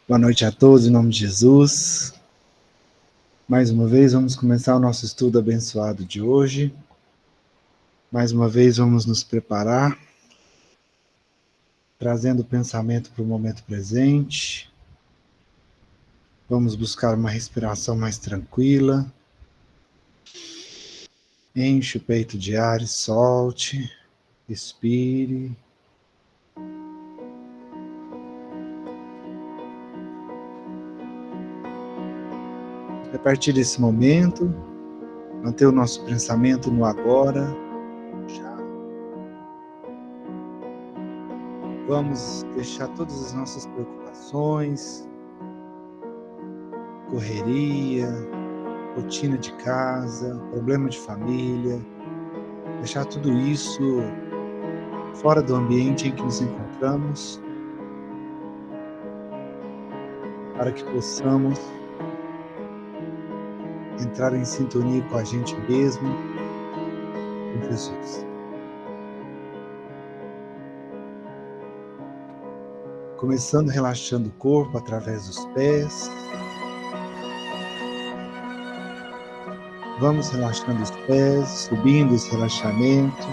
Boa noite a todos, em nome de Jesus. Mais uma vez, vamos começar o nosso estudo abençoado de hoje. Mais uma vez, vamos nos preparar, trazendo o pensamento para o momento presente. Vamos buscar uma respiração mais tranquila. Enche o peito de ar e solte. Expire. A partir desse momento, manter o nosso pensamento no agora, já. Vamos deixar todas as nossas preocupações, correria, rotina de casa, problema de família, deixar tudo isso fora do ambiente em que nos encontramos, para que possamos entrar em sintonia com a gente mesmo, com Jesus. Começando relaxando o corpo através dos pés. Vamos relaxando os pés, subindo esse relaxamento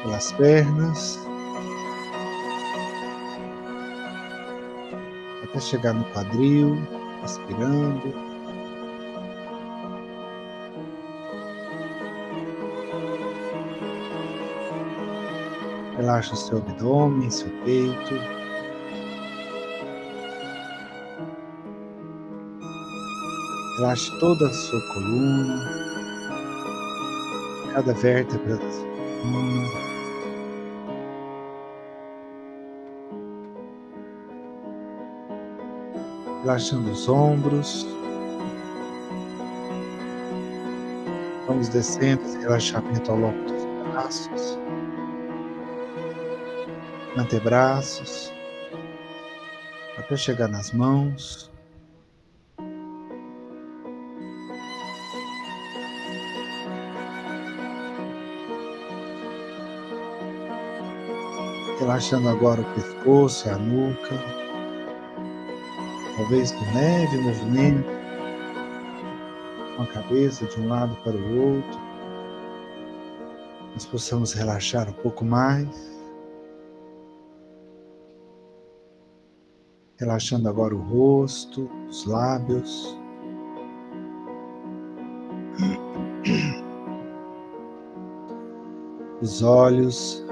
pelas pernas, até chegar no quadril, respirando. Relaxa o seu abdômen, seu peito. Relaxe toda a sua coluna, cada vértebra da sua coluna. Relaxando os ombros. Vamos descendo esse relaxamento ao longo dos braços, antebraços, até chegar nas mãos. Relaxando agora o pescoço e a nuca. Talvez com leve movimento, com a cabeça de um lado para o outro. Nós possamos relaxar um pouco mais. Relaxando agora o rosto, os lábios. Os olhos.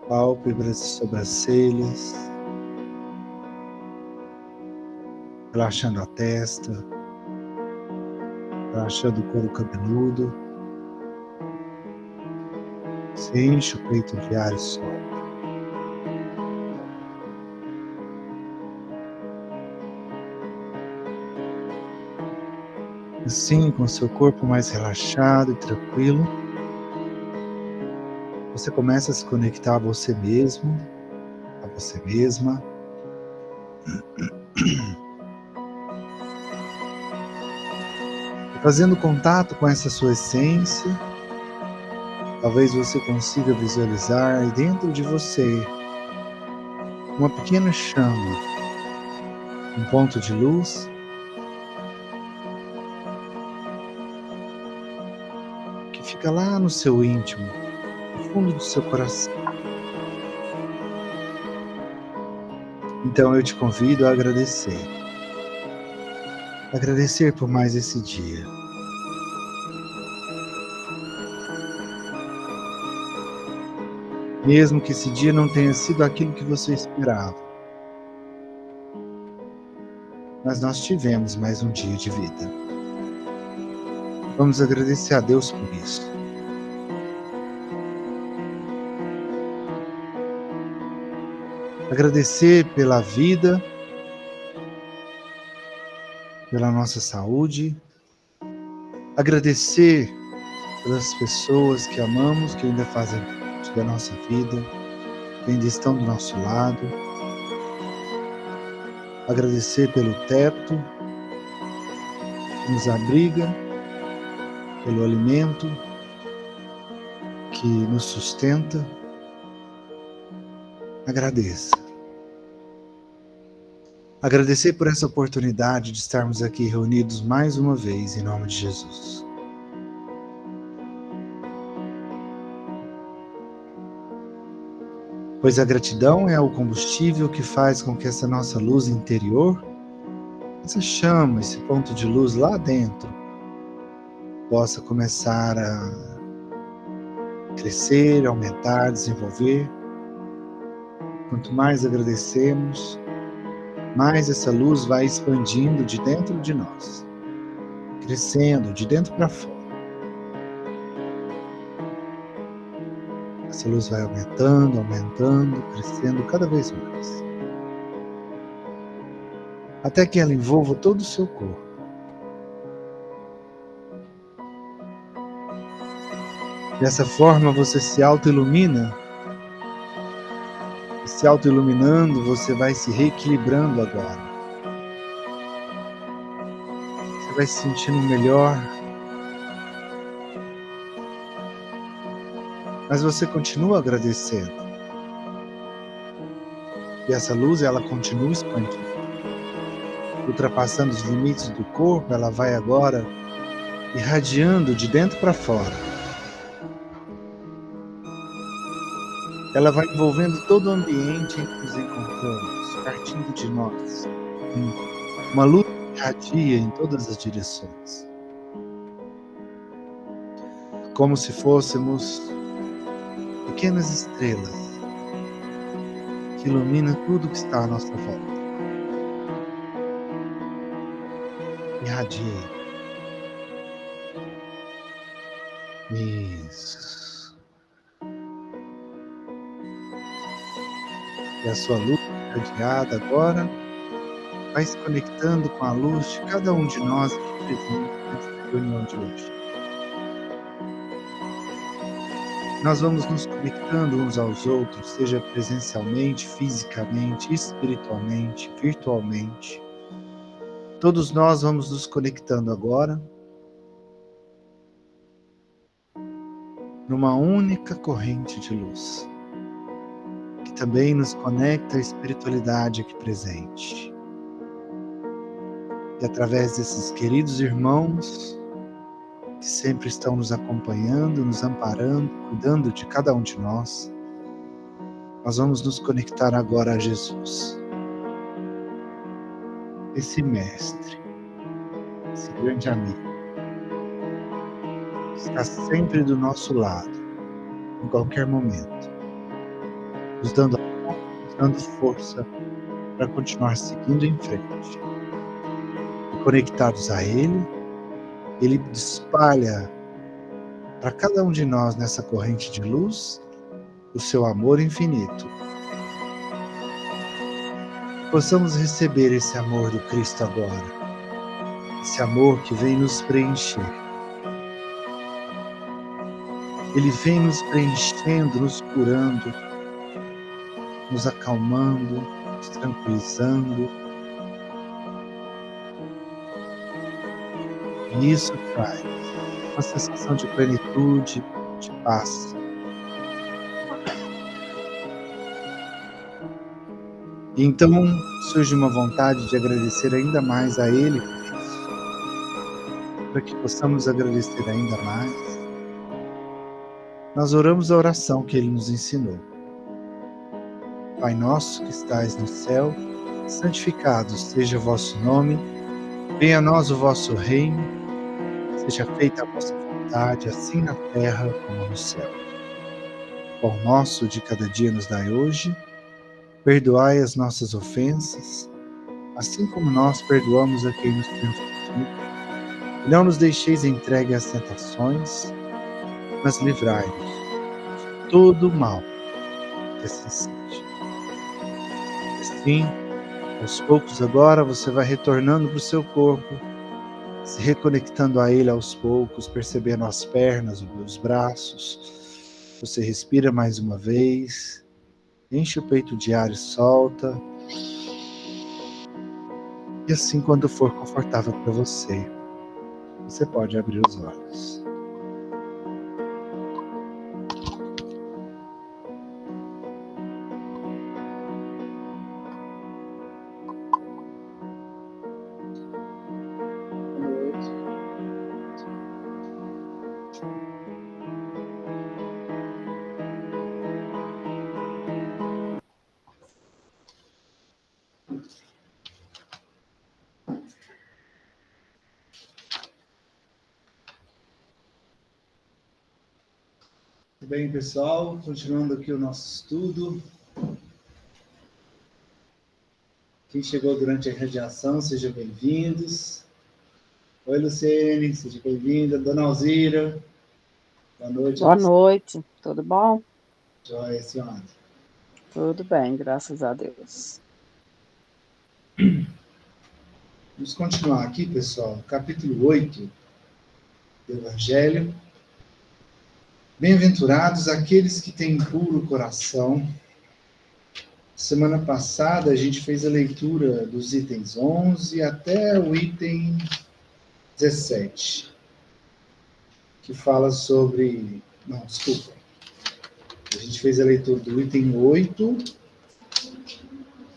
Pálpebras e sobrancelhas. Relaxando a testa. Relaxando o couro cabeludo. Se enche o peito de ar e solta. Assim, com seu corpo mais relaxado e tranquilo, você começa a se conectar a você mesmo, a você mesma. E fazendo contato com essa sua essência, talvez você consiga visualizar aí dentro de você uma pequena chama, um ponto de luz que fica lá no seu íntimo, no fundo do seu coração. Então eu te convido a agradecer. Agradecer por mais esse dia. Mesmo que esse dia não tenha sido aquilo que você esperava. Mas nós tivemos mais um dia de vida. Vamos agradecer a Deus por isso. Agradecer pela vida, pela nossa saúde. Agradecer pelas pessoas que amamos, que ainda fazem parte da nossa vida, que ainda estão do nosso lado. Agradecer pelo teto que nos abriga, pelo alimento que nos sustenta. Agradeça. Agradecer por essa oportunidade de estarmos aqui reunidos mais uma vez, em nome de Jesus. Pois a gratidão é o combustível que faz com que essa nossa luz interior, essa chama, esse ponto de luz lá dentro, possa começar a crescer, aumentar, desenvolver. Quanto mais agradecemos, mais essa luz vai expandindo de dentro de nós, crescendo de dentro para fora. Essa luz vai aumentando, aumentando, crescendo cada vez mais, até que ela envolva todo o seu corpo. Dessa forma você se auto-ilumina, e se auto-iluminando você vai se reequilibrando agora. Você vai se sentindo melhor, mas você continua agradecendo. E essa luz, ela continua expandindo. Ultrapassando os limites do corpo, ela vai agora irradiando de dentro para fora. Ela vai envolvendo todo o ambiente em que nos encontramos, partindo de nós. Uma luz que irradia em todas as direções. Como se fôssemos pequenas estrelas que iluminam tudo que está à nossa volta. Irradie. Isso. E a sua luz irradiada agora vai se conectando com a luz de cada um de nós aqui presentes nessa reunião de hoje. Nós vamos nos conectando uns aos outros, seja presencialmente, fisicamente, espiritualmente, virtualmente. Todos nós vamos nos conectando agora numa única corrente de luz, que também nos conecta à espiritualidade aqui presente. E através desses queridos irmãos, que sempre estão nos acompanhando, nos amparando, cuidando de cada um de nós, nós vamos nos conectar agora a Jesus, esse mestre, esse grande amigo, que está sempre do nosso lado, em qualquer momento, nos dando amor, nos dando força para continuar seguindo em frente. E conectados a Ele, Ele espalha para cada um de nós nessa corrente de luz o seu amor infinito. Possamos receber esse amor do Cristo agora, esse amor que vem nos preencher. Ele vem nos preenchendo, nos curando, nos acalmando, nos tranquilizando. E isso traz uma sensação de plenitude, de paz. E então surge uma vontade de agradecer ainda mais a Ele por isso. Para que possamos agradecer ainda mais, nós oramos a oração que Ele nos ensinou. Pai nosso que estais no céu, santificado seja o vosso nome, venha a nós o vosso reino, seja feita a vossa vontade, assim na terra como no céu. O pão nosso de cada dia nos dai hoje, perdoai as nossas ofensas, assim como nós perdoamos a quem nos tem ofendido. E não nos deixeis entregue às tentações, mas livrai-nos de todo o mal, que assim seja. Assim, aos poucos agora, você vai retornando para o seu corpo, se reconectando a ele aos poucos, percebendo as pernas, os braços. Você respira mais uma vez, enche o peito de ar e solta. E assim, quando for confortável para você, você pode abrir os olhos. Muito bem, pessoal. Continuando aqui o nosso estudo. Quem chegou durante a radiação, sejam bem-vindos. Oi, Luciene, seja bem-vinda. Dona Alzira, boa noite. Boa noite, tudo bom? Joia, senhora. Tudo bem, graças a Deus. Vamos continuar aqui, pessoal. Capítulo 8 do Evangelho. Bem-aventurados aqueles que têm puro coração. Semana passada a gente fez a leitura dos itens 11 até o item 17, que fala sobre... Não, desculpa. A gente fez a leitura do item 8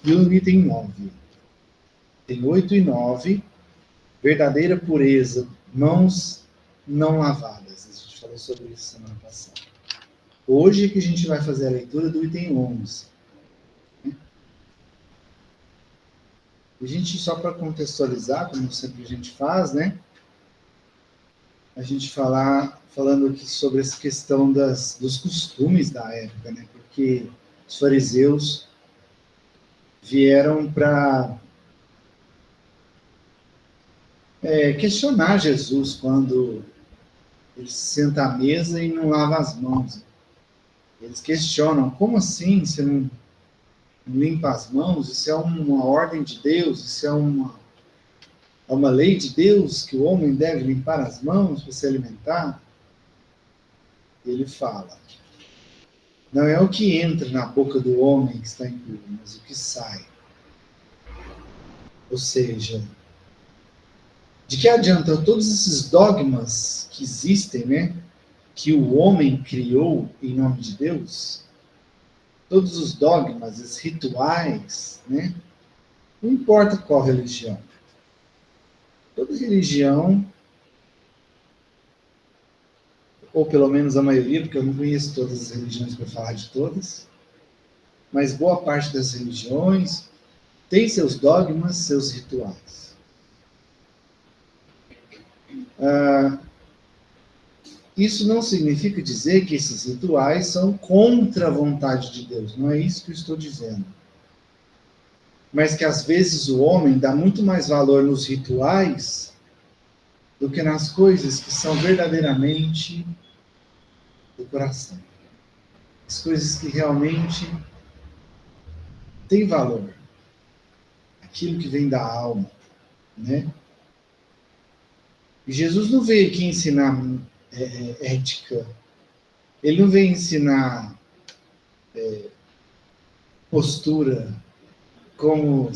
e o item 9. Tem 8 e 9, verdadeira pureza, mãos não lavadas. A gente falou sobre isso semana passada. Hoje que a gente vai fazer a leitura do item 11. A gente, só para contextualizar, como sempre a gente faz, né? A gente falando aqui sobre essa questão dos costumes da época, né? Porque os fariseus vieram para questionar Jesus quando ele se senta à mesa e não lava as mãos. Eles questionam, como assim você não limpa as mãos? Isso é uma ordem de Deus? Isso é uma lei de Deus que o homem deve limpar as mãos para se alimentar? Ele fala, não é o que entra na boca do homem que está impuro, mas o que sai. Ou seja, de que adianta todos esses dogmas que existem, né? Que o homem criou em nome de Deus? Todos os dogmas, os rituais, né? Não importa qual religião. Toda religião, ou pelo menos a maioria, porque eu não conheço todas as religiões para falar de todas, mas boa parte das religiões tem seus dogmas, seus rituais. Isso não significa dizer que esses rituais são contra a vontade de Deus, não é isso que eu estou dizendo. Mas que às vezes o homem dá muito mais valor nos rituais do que nas coisas que são verdadeiramente do coração. As coisas que realmente têm valor. Aquilo que vem da alma, né? E Jesus não veio aqui ensinar ética. Ele não veio ensinar postura, como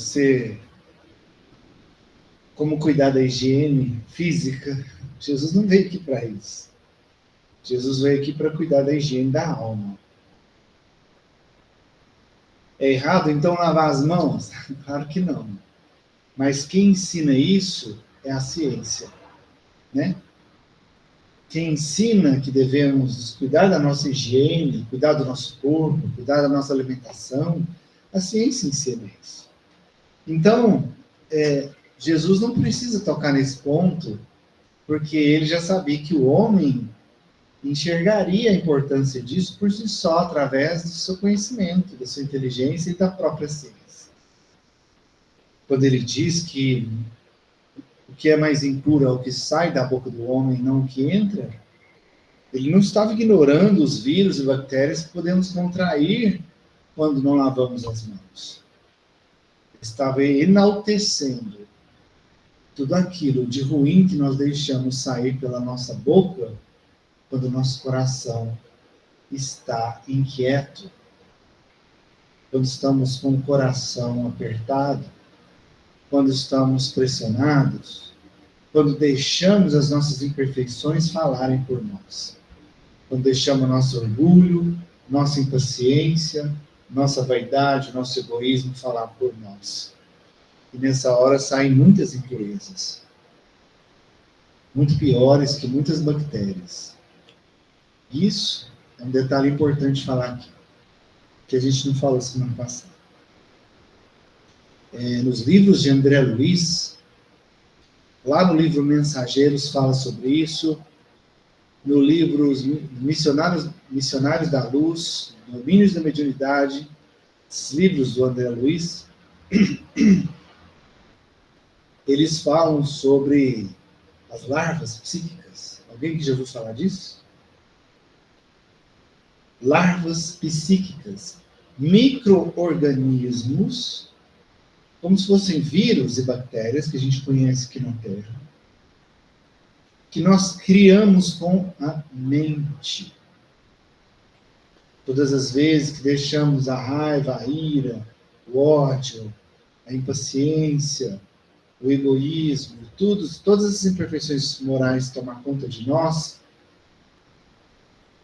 cuidar da higiene física. Jesus não veio aqui para isso. Jesus veio aqui para cuidar da higiene da alma. É errado, então, lavar as mãos? Claro que não. Mas quem ensina isso é a ciência, né? Quem ensina que devemos cuidar da nossa higiene, cuidar do nosso corpo, cuidar da nossa alimentação, a ciência ensina isso. Então, Jesus não precisa tocar nesse ponto, porque ele já sabia que o homem enxergaria a importância disso por si só, através do seu conhecimento, da sua inteligência e da própria ciência. Quando ele diz que o que é mais impuro é o que sai da boca do homem, não o que entra, ele não estava ignorando os vírus e bactérias que podemos contrair quando não lavamos as mãos. Ele estava enaltecendo tudo aquilo de ruim que nós deixamos sair pela nossa boca quando o nosso coração está inquieto, quando estamos com o coração apertado, quando estamos pressionados, quando deixamos as nossas imperfeições falarem por nós, quando deixamos nosso orgulho, nossa impaciência, nossa vaidade, nosso egoísmo falar por nós. E nessa hora saem muitas impurezas, muito piores que muitas bactérias. Isso é um detalhe importante falar aqui, que a gente não falou semana passada. Nos livros de André Luiz, lá no livro Mensageiros fala sobre isso, no livro Os Missionários da Luz, Domínios da Mediunidade, esses livros do André Luiz, eles falam sobre as larvas psíquicas. Alguém que já ouviu falar disso? Larvas psíquicas, micro-organismos, como se fossem vírus e bactérias que a gente conhece aqui na Terra, que nós criamos com a mente. Todas as vezes que deixamos a raiva, a ira, o ódio, a impaciência, o egoísmo, todas essas imperfeições morais tomar conta de nós,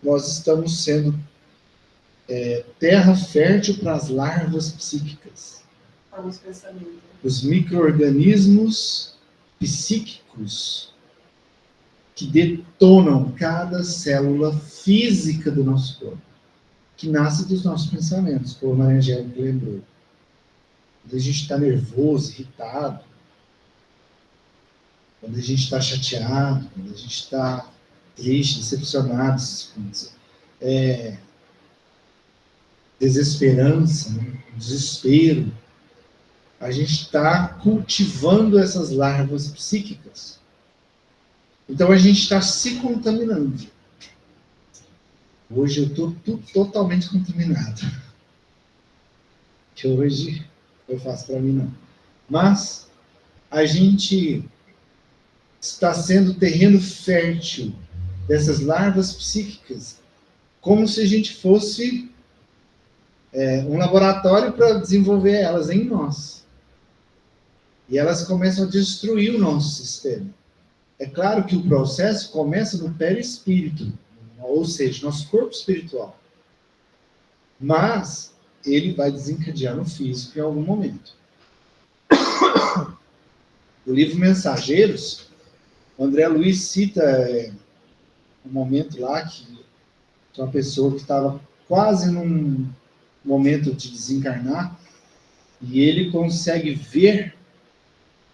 nós estamos sendo terra fértil para as larvas psíquicas. Os micro-organismos psíquicos que detonam cada célula física do nosso corpo, que nasce dos nossos pensamentos, como a Maria Angélica lembrou. Quando a gente está nervoso, irritado, quando a gente está chateado, quando a gente está triste, decepcionado, desesperança, desespero, a gente está cultivando essas larvas psíquicas. Então a gente está se contaminando. Hoje eu estou totalmente contaminado. Que hoje eu faço para mim não. Mas a gente está sendo terreno fértil dessas larvas psíquicas, como se a gente fosse um laboratório para desenvolver elas em nós. E elas começam a destruir o nosso sistema. É claro que o processo começa no perispírito, ou seja, nosso corpo espiritual. Mas ele vai desencadear no físico em algum momento. No livro Mensageiros, o André Luiz cita um momento lá que uma pessoa que estava quase num momento de desencarnar, e ele consegue ver,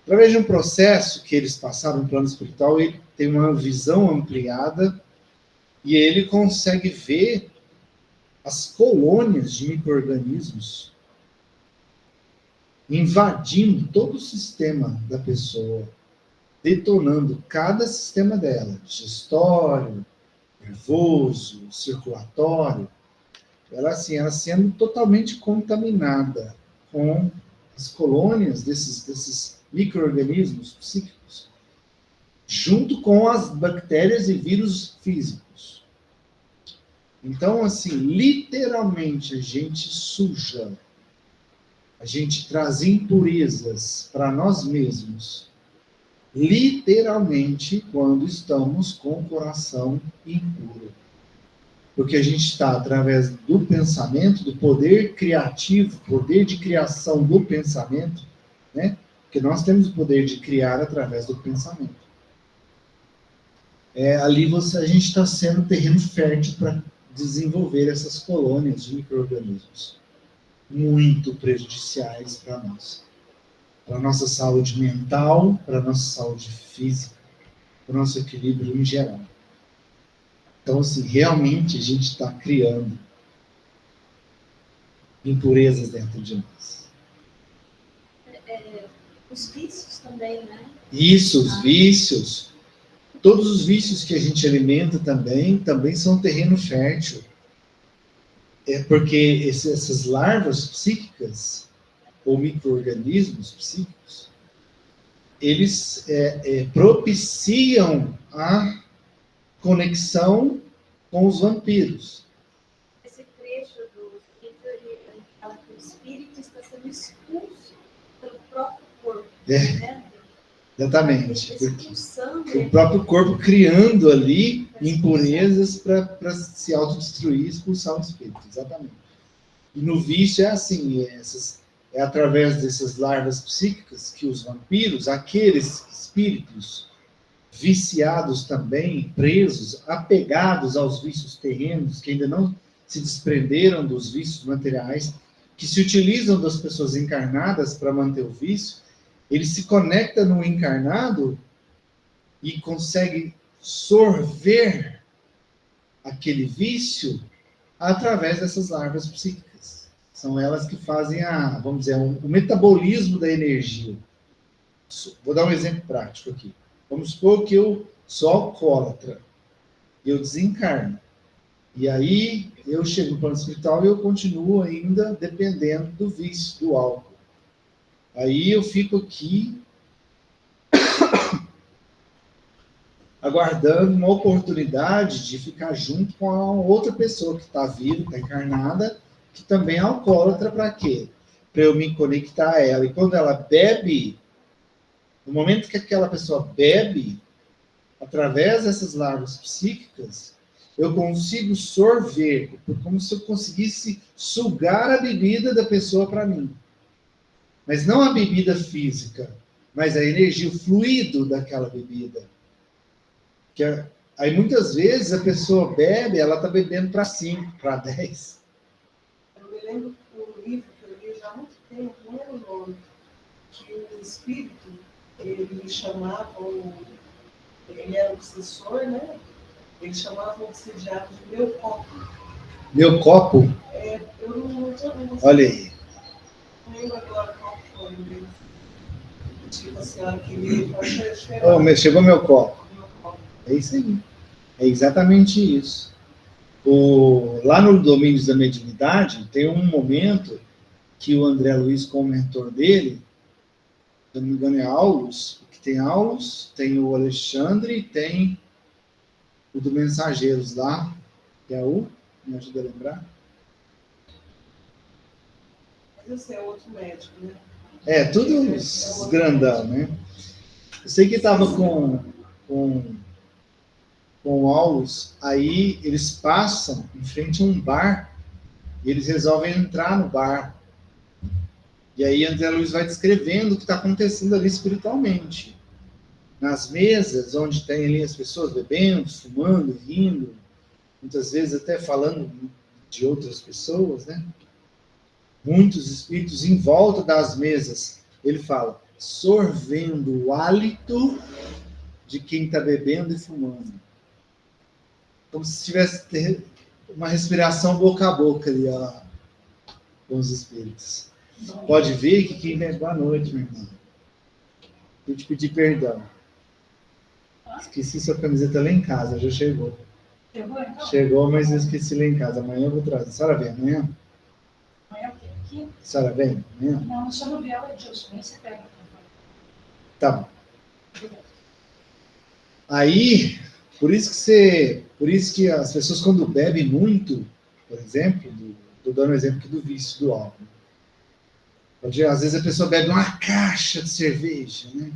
através de um processo que eles passaram no plano espiritual, ele tem uma visão ampliada, e ele consegue ver as colônias de micro-organismos invadindo todo o sistema da pessoa, detonando cada sistema dela, digestório, nervoso, circulatório, ela sendo totalmente contaminada com as colônias desses micro-organismos psíquicos, junto com as bactérias e vírus físicos. Então, assim, literalmente a gente suja, a gente traz impurezas para nós mesmos, literalmente quando estamos com o coração impuro. Porque a gente está, através do pensamento, do poder criativo, poder de criação do pensamento, né? Porque nós temos o poder de criar através do pensamento. Ali a gente está sendo terreno fértil para desenvolver essas colônias de micro-organismos muito prejudiciais para nós. Para a nossa saúde mental, para a nossa saúde física, para o nosso equilíbrio em geral. Então, assim, realmente a gente está criando impurezas dentro de nós. Os vícios também, né? Isso, os vícios. Todos os vícios que a gente alimenta também são terreno fértil. Porque essas larvas psíquicas, ou micro-organismos psíquicos, eles propiciam a conexão com os vampiros. Esse trecho do espírito, ele fala que o espírito está sendo expulso pelo próprio corpo. Né? Exatamente. Expulsando o próprio corpo criando ali impurezas para se autodestruir e expulsar o espírito. Exatamente. E no vício é assim, é através dessas larvas psíquicas que os vampiros, aqueles espíritos viciados também, presos, apegados aos vícios terrenos, que ainda não se desprenderam dos vícios materiais, que se utilizam das pessoas encarnadas para manter o vício, ele se conecta no encarnado e consegue sorver aquele vício através dessas larvas psíquicas. São elas que fazem vamos dizer, o metabolismo da energia. Vou dar um exemplo prático aqui. Vamos supor que eu sou alcoólatra, eu desencarno. E aí eu chego no plano espiritual e eu continuo ainda dependendo do vício, do álcool. Aí eu fico aqui aguardando uma oportunidade de ficar junto com a outra pessoa que está viva, está encarnada, que também é alcoólatra. Para quê? Para eu me conectar a ela. E quando ela bebe, no momento que aquela pessoa bebe, através dessas larvas psíquicas, eu consigo sorver, como se eu conseguisse sugar a bebida da pessoa para mim. Mas não a bebida física, mas a energia, o fluido daquela bebida. Aí muitas vezes a pessoa bebe, ela está bebendo para 5, para 10. Eu me lembro que o livro que eu li já há muito tempo, não era o nome, que o espírito, ele chamava, ele era obsessor, né? Ele chamava o obsidiado de meu copo. Meu copo? Eu não Olha aí. Não lembro agora qual foi o livro. Tipo assim, aquele... Chegou meu copo. É isso aí. É exatamente isso. Lá no Domínios da Mediunidade, tem um momento que o André Luiz, como mentor dele, se não me engano é Aulus, que tem Aulus, tem o Alexandre, tem o do Mensageiros lá, que é me ajuda a lembrar? Mas esse é outro médico, né? Tudo os grandão, né? Eu sei que estava com o Aulus, aí eles passam em frente a um bar, e eles resolvem entrar no bar. E aí André Luiz vai descrevendo o que está acontecendo ali espiritualmente. Nas mesas, onde tem ali as pessoas bebendo, fumando, rindo, muitas vezes até falando de outras pessoas, né? Muitos espíritos em volta das mesas. Ele fala, sorvendo o hálito de quem está bebendo e fumando. Como se tivesse uma respiração boca a boca ali, ó, com os espíritos. Pode ver que quem vem... Boa noite, meu irmão. Vou te pedir perdão. Esqueci sua camiseta lá em casa, já chegou. Chegou, então? Chegou, mas eu esqueci lá em casa. Amanhã eu vou trazer. A senhora vem amanhã? Amanhã o quê? Aqui? A senhora vem amanhã? Não, só não vi ela, Edilson. Nem você pega. Tá bom. Aí, por isso que as pessoas quando bebem muito, por exemplo, estou dando um exemplo aqui do vício do álcool. Às vezes a pessoa bebe uma caixa de cerveja, né?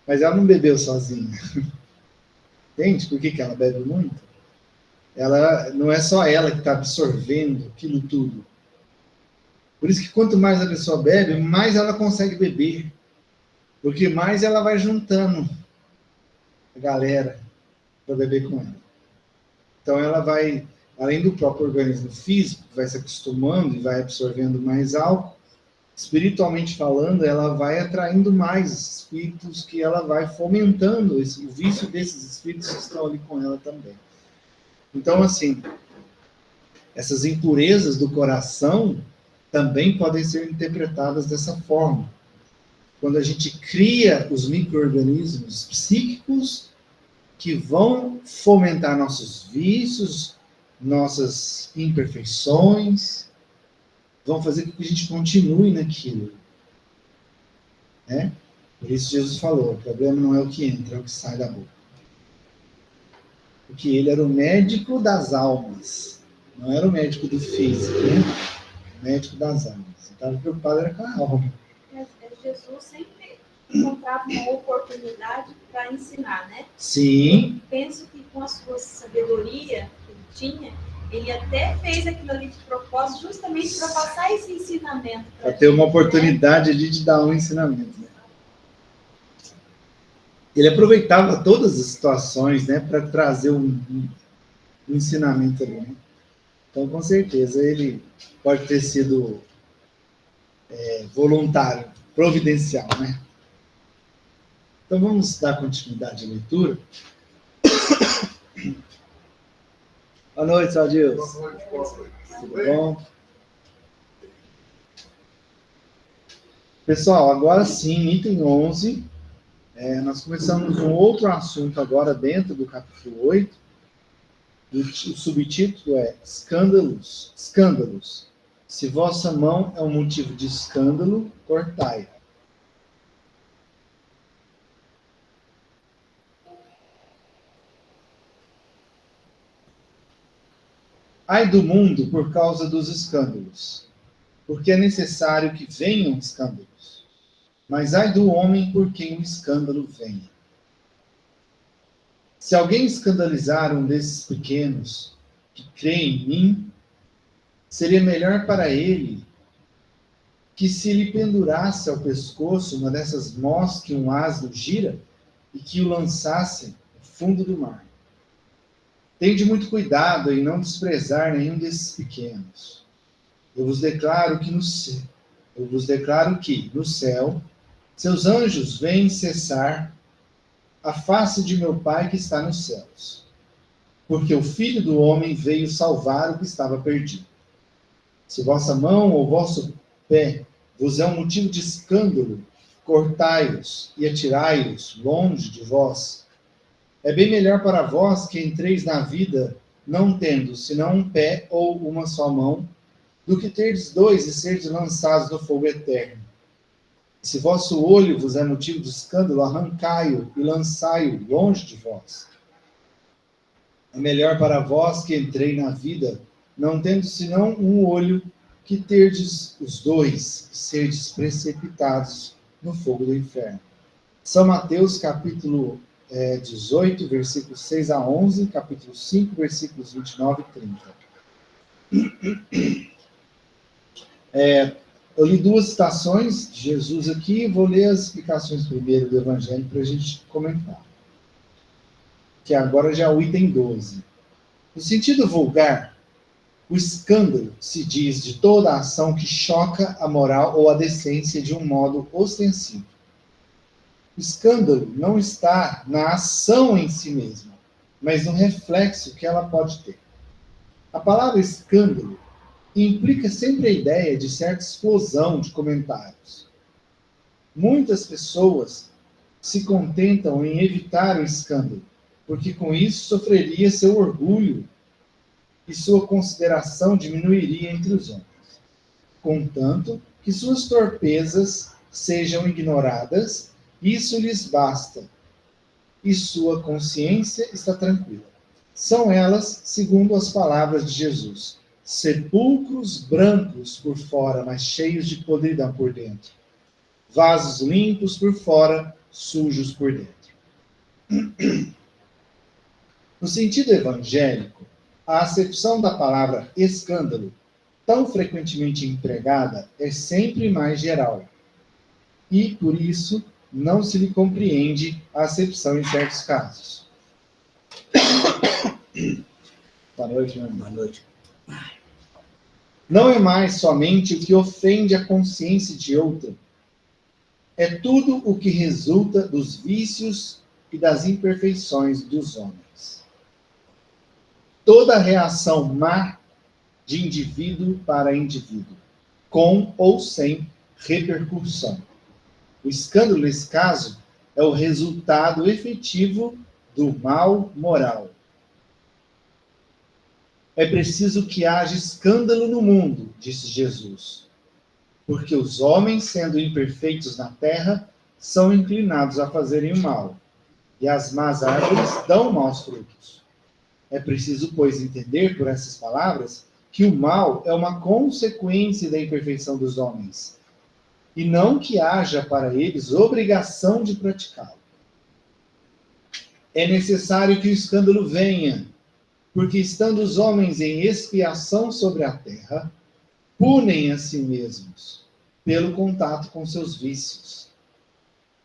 Mas ela não bebeu sozinha. Entende por que ela bebe muito? Ela não é só ela que está absorvendo aquilo tudo. Por isso que quanto mais a pessoa bebe, mais ela consegue beber. Porque mais ela vai juntando a galera para beber com ela. Então ela vai, além do próprio organismo físico, vai se acostumando e vai absorvendo mais álcool, espiritualmente falando, ela vai atraindo mais espíritos que ela vai fomentando o vício desses espíritos que estão ali com ela também. Então, assim, essas impurezas do coração também podem ser interpretadas dessa forma. Quando a gente cria os micro-organismos psíquicos que vão fomentar nossos vícios, nossas imperfeições, vão fazer com que a gente continue naquilo. Né? Por isso Jesus falou, o problema não é o que entra, é o que sai da boca. Porque ele era o médico das almas, não era o médico do físico, né? O médico das almas. Ele estava preocupado era com a alma. Jesus sempre encontrava uma oportunidade para ensinar, né? Sim. Eu penso que com a sua sabedoria que ele tinha, ele até fez aquilo ali de propósito justamente para passar esse ensinamento. Para ter uma oportunidade ali de dar um ensinamento. Né? Ele aproveitava todas as situações, né, para trazer um ensinamento ali. Né? Então, com certeza, ele pode ter sido voluntário, providencial, né? Então, vamos dar continuidade à leitura. Boa noite, Adilson. Boa noite, Paulo. Tudo bom? Pessoal, agora sim, item 11. Nós começamos um outro assunto agora dentro do capítulo 8. O subtítulo é Escândalos. Escândalos. Se vossa mão é um motivo de escândalo, cortai-a. Ai do mundo por causa dos escândalos, porque é necessário que venham escândalos. Mas ai do homem por quem o escândalo venha. Se alguém escandalizar um desses pequenos que creem em mim, seria melhor para ele que se lhe pendurasse ao pescoço uma dessas mós que um asno gira e que o lançasse no fundo do mar. Tende muito cuidado em não desprezar nenhum desses pequenos. Eu vos declaro que no céu seus anjos vêm cessar a face de meu Pai que está nos céus. Porque o Filho do Homem veio salvar o que estava perdido. Se vossa mão ou vosso pé vos é um motivo de escândalo, cortai-os e atirai-os longe de vós. É bem melhor para vós que entreis na vida não tendo senão um pé ou uma só mão, do que terdes dois e serdes lançados no fogo eterno. Se vosso olho vos é motivo de escândalo, arrancai-o e lançai-o longe de vós. É melhor para vós que entrei na vida não tendo senão um olho, que terdes os dois e serdes precipitados no fogo do inferno. São Mateus, capítulo 18, versículos 6 a 11, capítulo 5, versículos 29 e 30. Eu li duas citações de Jesus aqui, vou ler as explicações primeiro do Evangelho para a gente comentar. Que agora já é o item 12. No sentido vulgar, o escândalo se diz de toda ação que choca a moral ou a decência de um modo ostensivo. O escândalo não está na ação em si mesma, mas no reflexo que ela pode ter. A palavra escândalo implica sempre a ideia de certa explosão de comentários. Muitas pessoas se contentam em evitar o escândalo, porque com isso sofreria seu orgulho e sua consideração diminuiria entre os homens. Contanto que suas torpezas sejam ignoradas, isso lhes basta, e sua consciência está tranquila. São elas, segundo as palavras de Jesus, sepulcros brancos por fora, mas cheios de podridão por dentro. Vasos limpos por fora, sujos por dentro. No sentido evangélico, a acepção da palavra escândalo, tão frequentemente empregada, é sempre mais geral. E, por isso, não se lhe compreende a acepção em certos casos. Boa noite, meu irmão. Boa noite. Não é mais somente o que ofende a consciência de outrem. É tudo o que resulta dos vícios e das imperfeições dos homens. Toda reação má de indivíduo para indivíduo, com ou sem repercussão. O escândalo, nesse caso, é o resultado efetivo do mal moral. É preciso que haja escândalo no mundo, disse Jesus, porque os homens, sendo imperfeitos na terra, são inclinados a fazerem o mal, e as más árvores dão maus frutos. É preciso, pois, entender por essas palavras que o mal é uma consequência da imperfeição dos homens, e não que haja para eles obrigação de praticá-lo. É necessário que o escândalo venha, porque estando os homens em expiação sobre a terra, punem a si mesmos pelo contato com seus vícios,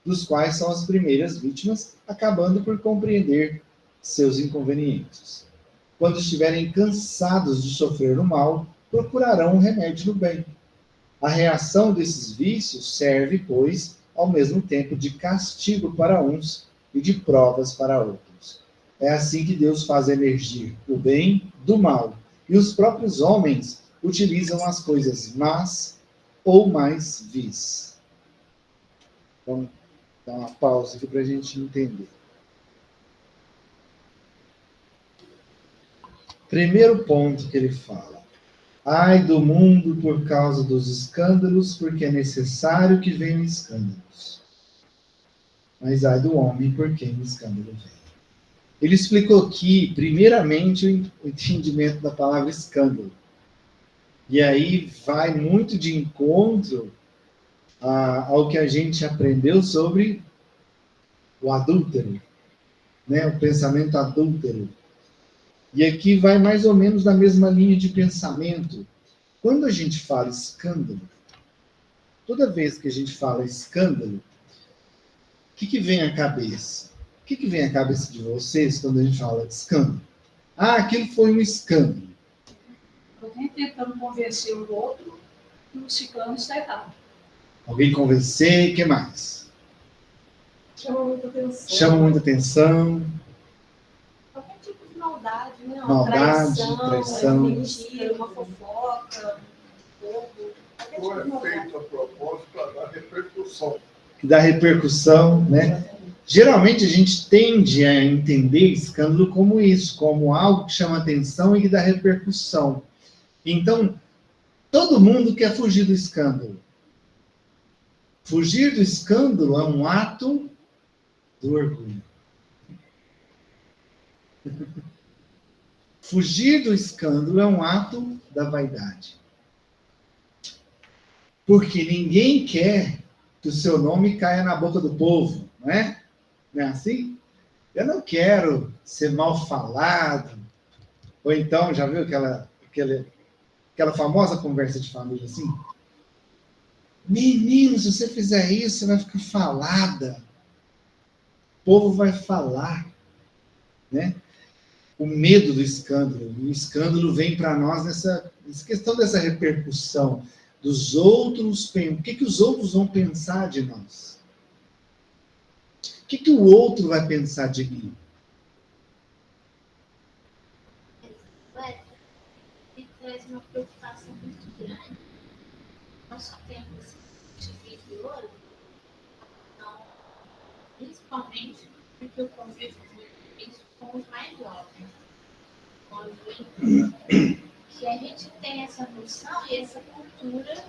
dos quais são as primeiras vítimas, acabando por compreender seus inconvenientes. Quando estiverem cansados de sofrer o mal, procurarão um remédio no bem. A reação desses vícios serve, pois, ao mesmo tempo de castigo para uns e de provas para outros. É assim que Deus faz emergir o bem do mal. E os próprios homens utilizam as coisas más ou mais vis. Vamos dar uma pausa aqui para a gente entender. Primeiro ponto que ele fala. Ai do mundo por causa dos escândalos, porque é necessário que venham escândalos. Mas ai do homem por quem o escândalo vem. Ele explicou aqui, primeiramente, o entendimento da palavra escândalo. E aí vai muito de encontro ao que a gente aprendeu sobre o adúltero, né? O pensamento adúltero. E aqui vai mais ou menos na mesma linha de pensamento. Quando a gente fala escândalo, toda vez que a gente fala escândalo, o que vem à cabeça? O que vem à cabeça de vocês quando a gente fala de escândalo? Ah, aquilo foi um escândalo. Alguém tentando convencer o outro que o ciclano está errado. Alguém convencer, o que mais? Chama muita atenção. Chama muita atenção. Qualquer tipo de maldade, né? Uma Maldade, traição. traição. Uma mentira, uma fofoca, um roubo. Qualquer tipo Ou de é maldade. feito a propósito para dar repercussão. Que dá repercussão, né? Geralmente a gente tende a entender escândalo como isso, como algo que chama atenção e que dá repercussão. Então, todo mundo quer fugir do escândalo. Fugir do escândalo é um ato do orgulho. Fugir do escândalo é um ato da vaidade. Porque ninguém quer que o seu nome caia na boca do povo, não é? Não é assim? Eu não quero ser mal falado. Ou então, já viu aquela famosa conversa de família assim? Menino, se você fizer isso, você vai ficar falada. O povo vai falar, né? O medo do escândalo. O escândalo vem para nós nessa questão dessa repercussão dos outros. O que os outros vão pensar de nós? O que o outro vai pensar de mim? Me traz uma preocupação muito grande. Nós só temos esse vídeo hoje, então, principalmente porque eu convivo muito isso com os mais jovens. Que a gente tem essa noção e essa cultura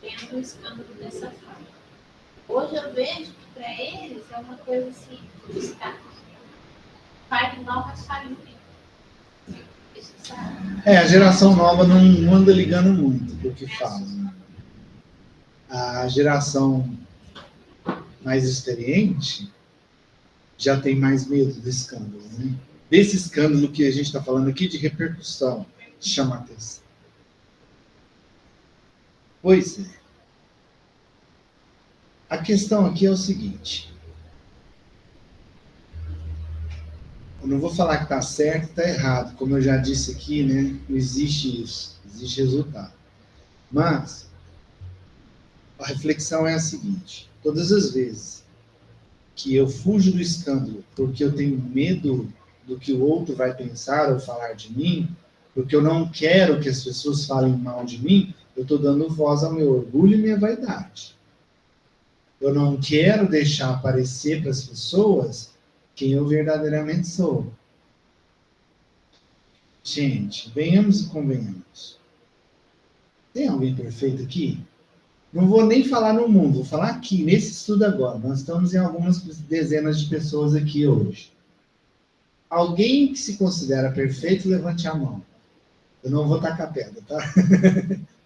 vendo o escândalo dessa forma. Hoje eu vejo que para eles é uma coisa assim, destaque. Fale mal, mas fale bem. A geração nova não anda ligando muito para o que fala. Né? A geração mais experiente já tem mais medo do escândalo, né? Desse escândalo que a gente está falando aqui de repercussão, de chamar atenção. Pois é. A questão aqui é o seguinte. Eu não vou falar que está certo e está errado. Como eu já disse aqui, né? Não existe isso. Existe resultado. Mas a reflexão é a seguinte. Todas as vezes que eu fujo do escândalo porque eu tenho medo do que o outro vai pensar ou falar de mim, porque eu não quero que as pessoas falem mal de mim, eu estou dando voz ao meu orgulho e minha vaidade. Eu não quero deixar aparecer para as pessoas quem eu verdadeiramente sou. Gente, venhamos e convenhamos. Tem alguém perfeito aqui? Não vou nem falar no mundo, vou falar aqui, nesse estudo agora. Nós estamos em algumas dezenas de pessoas aqui hoje. Alguém que se considera perfeito, levante a mão. Eu não vou tacar pedra, tá?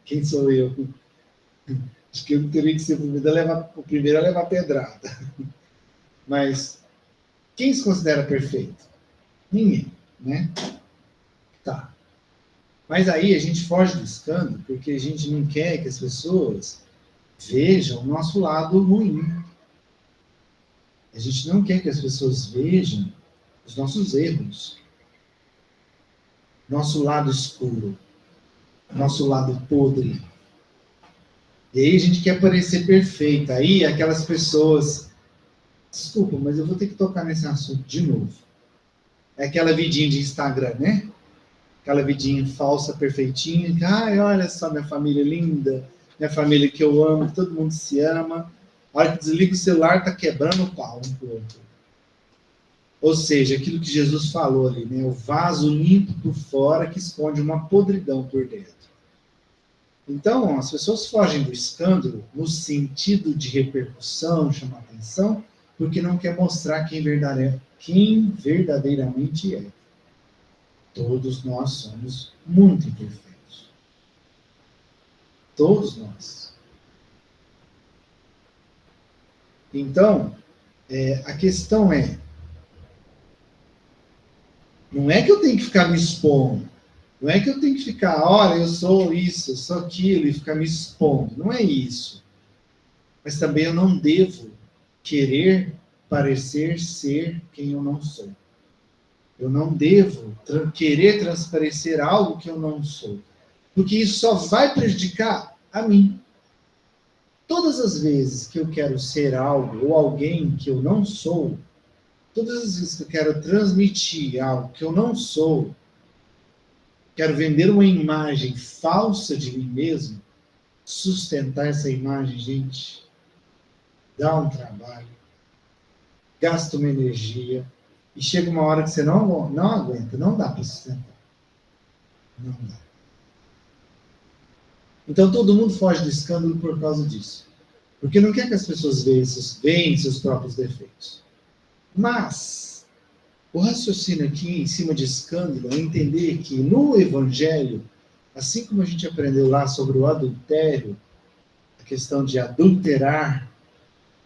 Quem sou eu? Acho que eu teria que ser o primeiro a levar pedrada. Mas quem se considera perfeito? Ninguém, né? Tá. Mas aí a gente foge do escândalo porque a gente não quer que as pessoas vejam o nosso lado ruim. A gente não quer que as pessoas vejam os nossos erros, nosso lado escuro, nosso lado podre. E aí a gente quer parecer perfeito. Aí aquelas pessoas... Desculpa, mas eu vou ter que tocar nesse assunto de novo. É aquela vidinha de Instagram, né? Aquela vidinha falsa, perfeitinha. Ai, olha só minha família linda, minha família que eu amo, todo mundo se ama. A hora que desliga o celular, tá quebrando o pau um pro outro. Ou seja, aquilo que Jesus falou ali, né? O vaso limpo por fora que esconde uma podridão por dentro. Então, as pessoas fogem do escândalo no sentido de repercussão, chamar atenção, porque não quer mostrar quem verdadeiramente é. Todos nós somos muito imperfeitos. Todos nós. Então, a questão não é que eu tenho que ficar me expondo. Não é que eu tenho que ficar, olha, eu sou isso, eu sou aquilo, e ficar me expondo. Não é isso. Mas também eu não devo querer parecer ser quem eu não sou. Eu não devo querer transparecer algo que eu não sou. Porque isso só vai prejudicar a mim. Todas as vezes que eu quero ser algo ou alguém que eu não sou, todas as vezes que eu quero transmitir algo que eu não sou, quero vender uma imagem falsa de mim mesmo, sustentar essa imagem, gente, dá um trabalho, gasta uma energia, e chega uma hora que você não aguenta, não dá para sustentar. Não dá. Então todo mundo foge do escândalo por causa disso. Porque não quer que as pessoas vejam seus próprios defeitos. Mas o raciocínio aqui em cima de escândalo é entender que no Evangelho, assim como a gente aprendeu lá sobre o adultério, a questão de adulterar,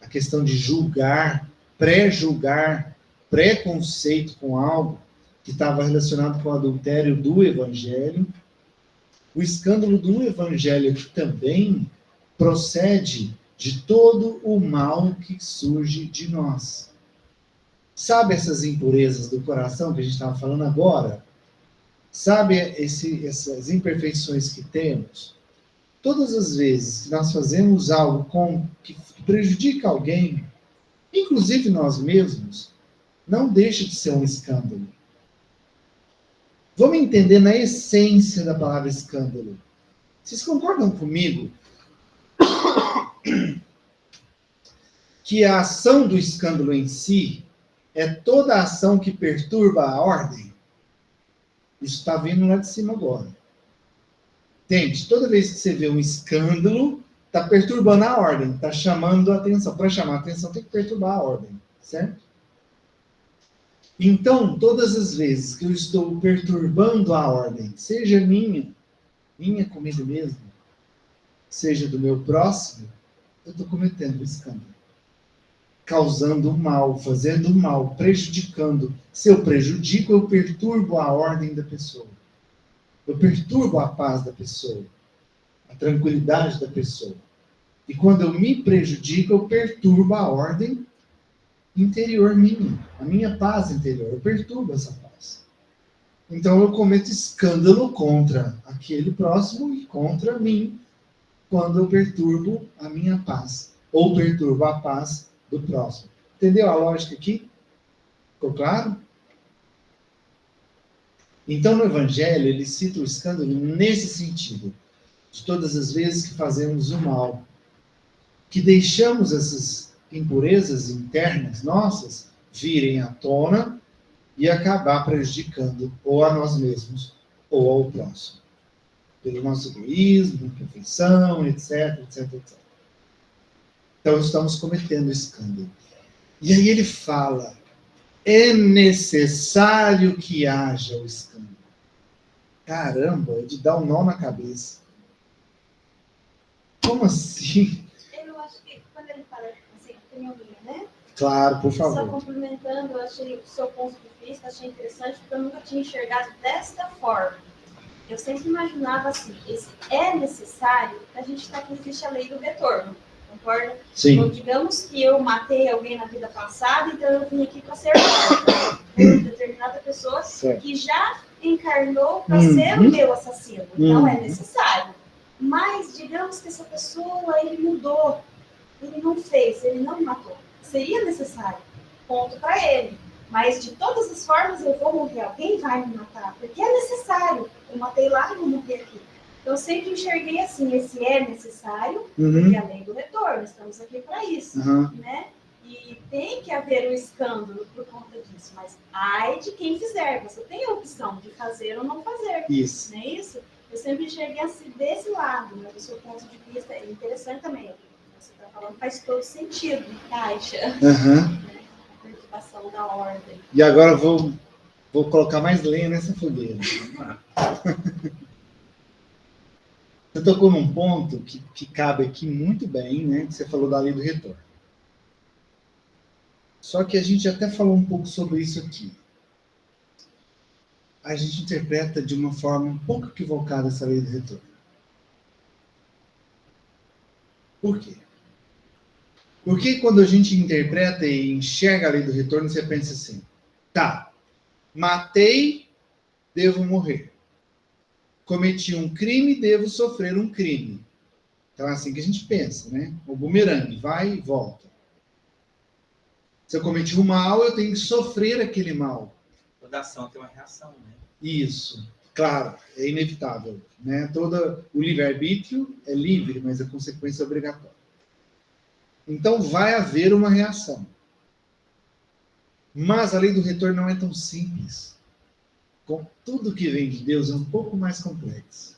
a questão de julgar, pré-julgar, preconceito com algo que estava relacionado com o adultério do Evangelho, o escândalo do Evangelho também procede de todo o mal que surge de nós. Sabe essas impurezas do coração que a gente estava falando agora? Sabe essas imperfeições que temos? Todas as vezes que nós fazemos algo que prejudica alguém, inclusive nós mesmos, não deixa de ser um escândalo. Vamos entender na essência da palavra escândalo. Vocês concordam comigo que a ação do escândalo em si é toda a ação que perturba a ordem? Isso está vindo lá de cima agora. Entende? Toda vez que você vê um escândalo, está perturbando a ordem, está chamando a atenção. Para chamar a atenção, tem que perturbar a ordem, certo? Então, todas as vezes que eu estou perturbando a ordem, seja minha comigo mesmo, seja do meu próximo, eu estou cometendo escândalo. Causando mal, fazendo mal, prejudicando. Se eu prejudico, eu perturbo a ordem da pessoa. Eu perturbo a paz da pessoa, a tranquilidade da pessoa. E quando eu me prejudico, eu perturbo a ordem interior minha, a minha paz interior. Eu perturbo essa paz. Então eu cometo escândalo contra aquele próximo e contra mim, quando eu perturbo a minha paz, ou perturbo a paz do próximo. Entendeu a lógica aqui? Ficou claro? Então, no Evangelho, ele cita o escândalo nesse sentido, de todas as vezes que fazemos o mal, que deixamos essas impurezas internas nossas virem à tona e acabar prejudicando ou a nós mesmos ou ao próximo. Pelo nosso egoísmo, imperfeição, etc, etc, etc. Então, estamos cometendo escândalo. E aí ele fala, é necessário que haja o escândalo. Caramba, é de dar um nó na cabeça. Como assim? Eu acho que quando ele fala assim, opinião minha, né? Claro, por Só favor. complementando, eu achei o seu ponto de vista, achei interessante, porque eu nunca tinha enxergado desta forma. Eu sempre imaginava assim, é necessário, a gente está aqui, existe a lei do retorno, concorda? Sim. Então, digamos que eu matei alguém na vida passada, então eu vim aqui para ser morta por determinada pessoa Certo. que já encarnou para ser o meu assassino. Então é necessário. Mas digamos que essa pessoa, ele mudou, ele não fez, ele não matou. Seria necessário. Ponto para ele. Mas, de todas as formas, eu vou morrer. Alguém vai me matar, porque é necessário. Eu matei lá e vou morrer aqui. Então, eu sempre enxerguei assim, esse é necessário, e além do retorno, estamos aqui para isso, né? E tem que haver um escândalo por conta disso, mas ai de quem fizer, você tem a opção de fazer ou não fazer. Isso. Não é isso? Eu sempre enxerguei assim desse lado, né? Do seu ponto de vista, é interessante também. O que você está falando faz todo sentido, encaixa. Né? A perturbação da ordem. E agora eu vou colocar mais lenha nessa fogueira. Você tocou num ponto que cabe aqui muito bem, né? Que você falou da lei do retorno. Só que a gente até falou um pouco sobre isso aqui. A gente interpreta de uma forma um pouco equivocada essa lei do retorno. Por quê? Porque quando a gente interpreta e enxerga a lei do retorno, você pensa assim, tá, matei, devo morrer. Cometi um crime, devo sofrer um crime. Então é assim que a gente pensa, né? O bumerangue, vai e volta. Se eu cometi um mal, eu tenho que sofrer aquele mal. Toda ação tem uma reação, né? Isso, claro, é inevitável, né? Todo o livre-arbítrio é livre, mas a consequência é obrigatória. Então vai haver uma reação. Mas a lei do retorno não é tão simples. Com tudo que vem de Deus é um pouco mais complexo.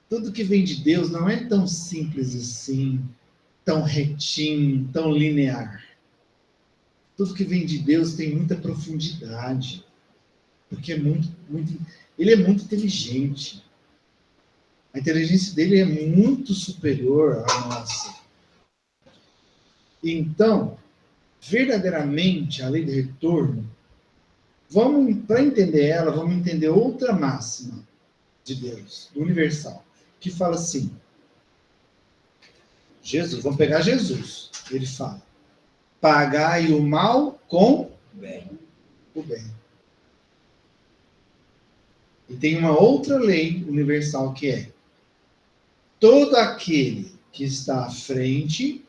Tudo que vem de Deus não é tão simples assim, tão retinho, tão linear. Tudo que vem de Deus tem muita profundidade. Porque ele é muito inteligente. A inteligência dele é muito superior à nossa. Então, verdadeiramente, a lei do retorno, para entender ela, vamos entender outra máxima de Deus, universal, que fala assim, Jesus, vamos pegar Jesus, ele fala, pagai o mal com o bem. E tem uma outra lei universal que é, todo aquele que está à frente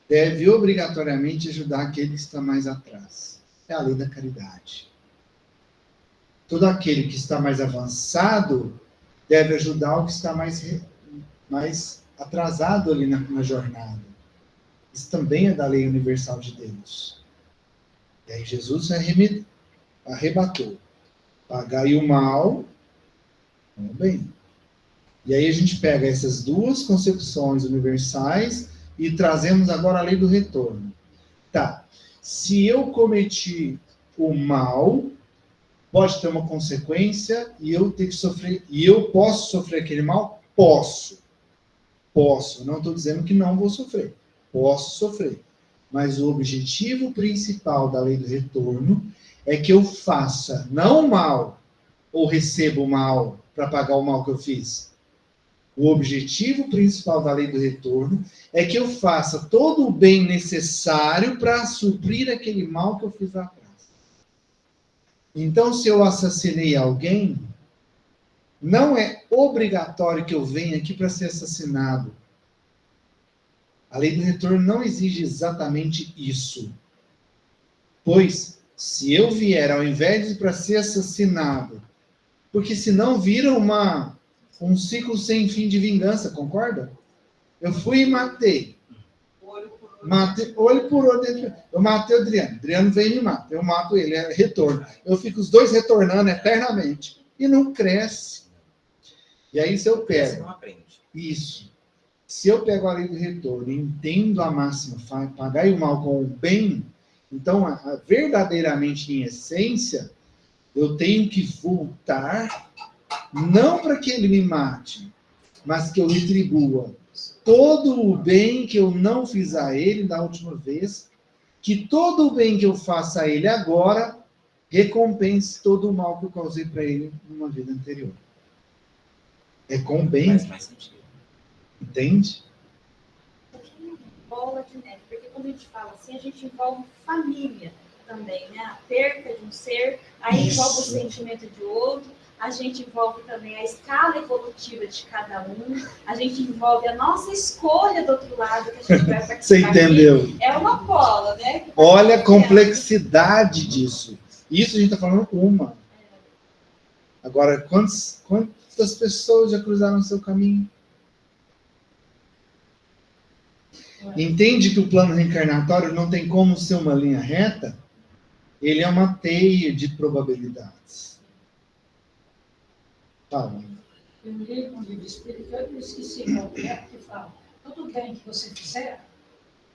deve obrigatoriamente ajudar aquele que está mais atrás. É a lei da caridade. Todo aquele que está mais avançado deve ajudar o que está mais atrasado ali na jornada. Isso também é da lei universal de Deus. E aí Jesus arrebatou. Pagai o mal com o bem. E aí a gente pega essas duas concepções universais e trazemos agora a lei do retorno. Tá. Se eu cometi o mal, pode ter uma consequência e eu tenho que sofrer. E eu posso sofrer aquele mal? Posso. Não estou dizendo que não vou sofrer. Posso sofrer. Mas o objetivo principal da lei do retorno é que eu faça não o mal ou receba o mal para pagar o mal que eu fiz. O objetivo principal da lei do retorno é que eu faça todo o bem necessário para suprir aquele mal que eu fiz lá atrás. Então, se eu assassinei alguém, não é obrigatório que eu venha aqui para ser assassinado. A lei do retorno não exige exatamente isso. Pois, se eu vier, ao invés de para ser assassinado, porque senão vira um ciclo sem fim de vingança, concorda? Eu fui e matei. Olho por olho. Eu matei o Adriano. Adriano veio e me mata. Eu mato ele, é retorno. Eu fico os dois retornando eternamente. E não cresce. E aí, se eu pego... Não aprende. Isso. Se eu pego a lei do retorno e entendo a máxima, pagai o mal com o bem, então, verdadeiramente, em essência, eu tenho que voltar, não para que ele me mate, mas que eu retribua todo o bem que eu não fiz a ele da última vez, que todo o bem que eu faça a ele agora recompense todo o mal que eu causei para ele numa vida anterior. É com o bem. Faz mais sentido. Entende? Bola de neve, porque quando a gente fala assim, a gente envolve família também, né? A perca de um ser, aí envolve o sentimento de outro, a gente envolve também a escala evolutiva de cada um, a gente envolve a nossa escolha do outro lado, que a gente vai participar. Você entendeu? Aqui. É uma bola, né? Olha a complexidade disso. Isso a gente está falando uma. Agora, quantas pessoas já cruzaram o seu caminho? Entende que o plano reencarnatório não tem como ser uma linha reta? Ele é uma teia de probabilidades. Fala. Eu li um livro espiritual, eu esqueci qual é, que fala, todo bem que você fizer,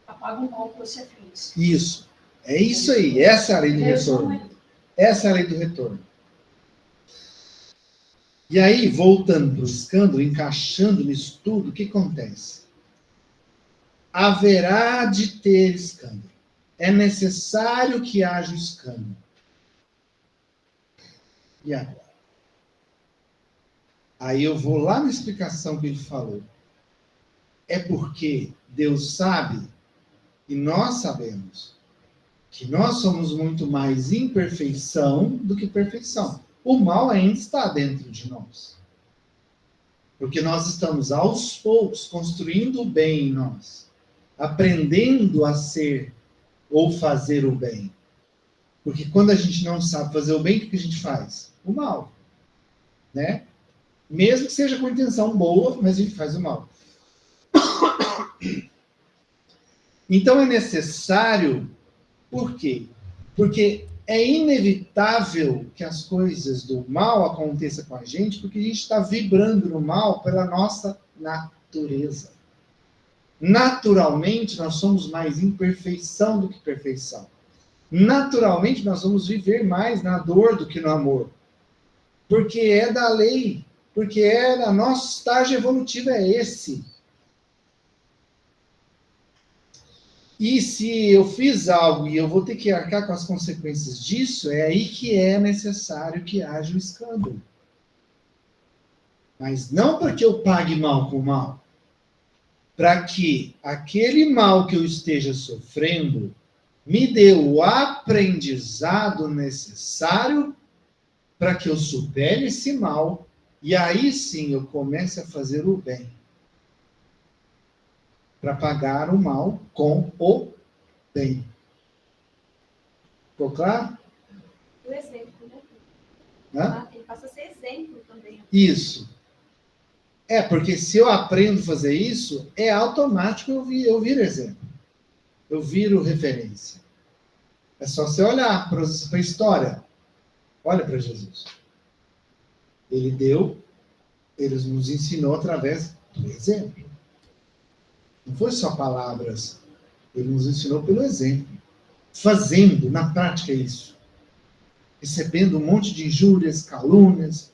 apaga o mal que você fez. Isso. É isso aí. Essa é a lei do retorno. Essa é a lei do retorno. E aí, voltando para o escândalo, encaixando nisso tudo, o que acontece? Haverá de ter escândalo. É necessário que haja o escândalo. E agora? Aí eu vou lá na explicação que ele falou. É porque Deus sabe, e nós sabemos, que nós somos muito mais imperfeição do que perfeição. O mal ainda está dentro de nós. Porque nós estamos, aos poucos, construindo o bem em nós. Aprendendo a ser ou fazer o bem. Porque quando a gente não sabe fazer o bem, o que a gente faz? O mal. Né? Mesmo que seja com intenção boa, mas a gente faz o mal. Então é necessário. Por quê? Porque é inevitável que as coisas do mal aconteçam com a gente, porque a gente está vibrando no mal pela nossa natureza. Naturalmente, nós somos mais imperfeição do que perfeição. Naturalmente, nós vamos viver mais na dor do que no amor. Porque é da lei. Porque nosso estágio evolutivo é esse. E se eu fiz algo e eu vou ter que arcar com as consequências disso, é aí que é necessário que haja o escândalo. Mas não para que eu pague mal com mal. Para que aquele mal que eu esteja sofrendo me dê o aprendizado necessário para que eu supere esse mal e aí sim eu comece a fazer o bem. Para pagar o mal com o bem. Ficou claro? O exemplo, né? Hã? Ele passa a ser exemplo também. Isso. Porque se eu aprendo a fazer isso, é automático eu viro exemplo. Eu viro referência. É só você olhar para a história. Olha para Jesus. Ele nos ensinou através do exemplo. Não foi só palavras. Ele nos ensinou pelo exemplo. Fazendo, na prática, isso. Recebendo um monte de injúrias, calúnias,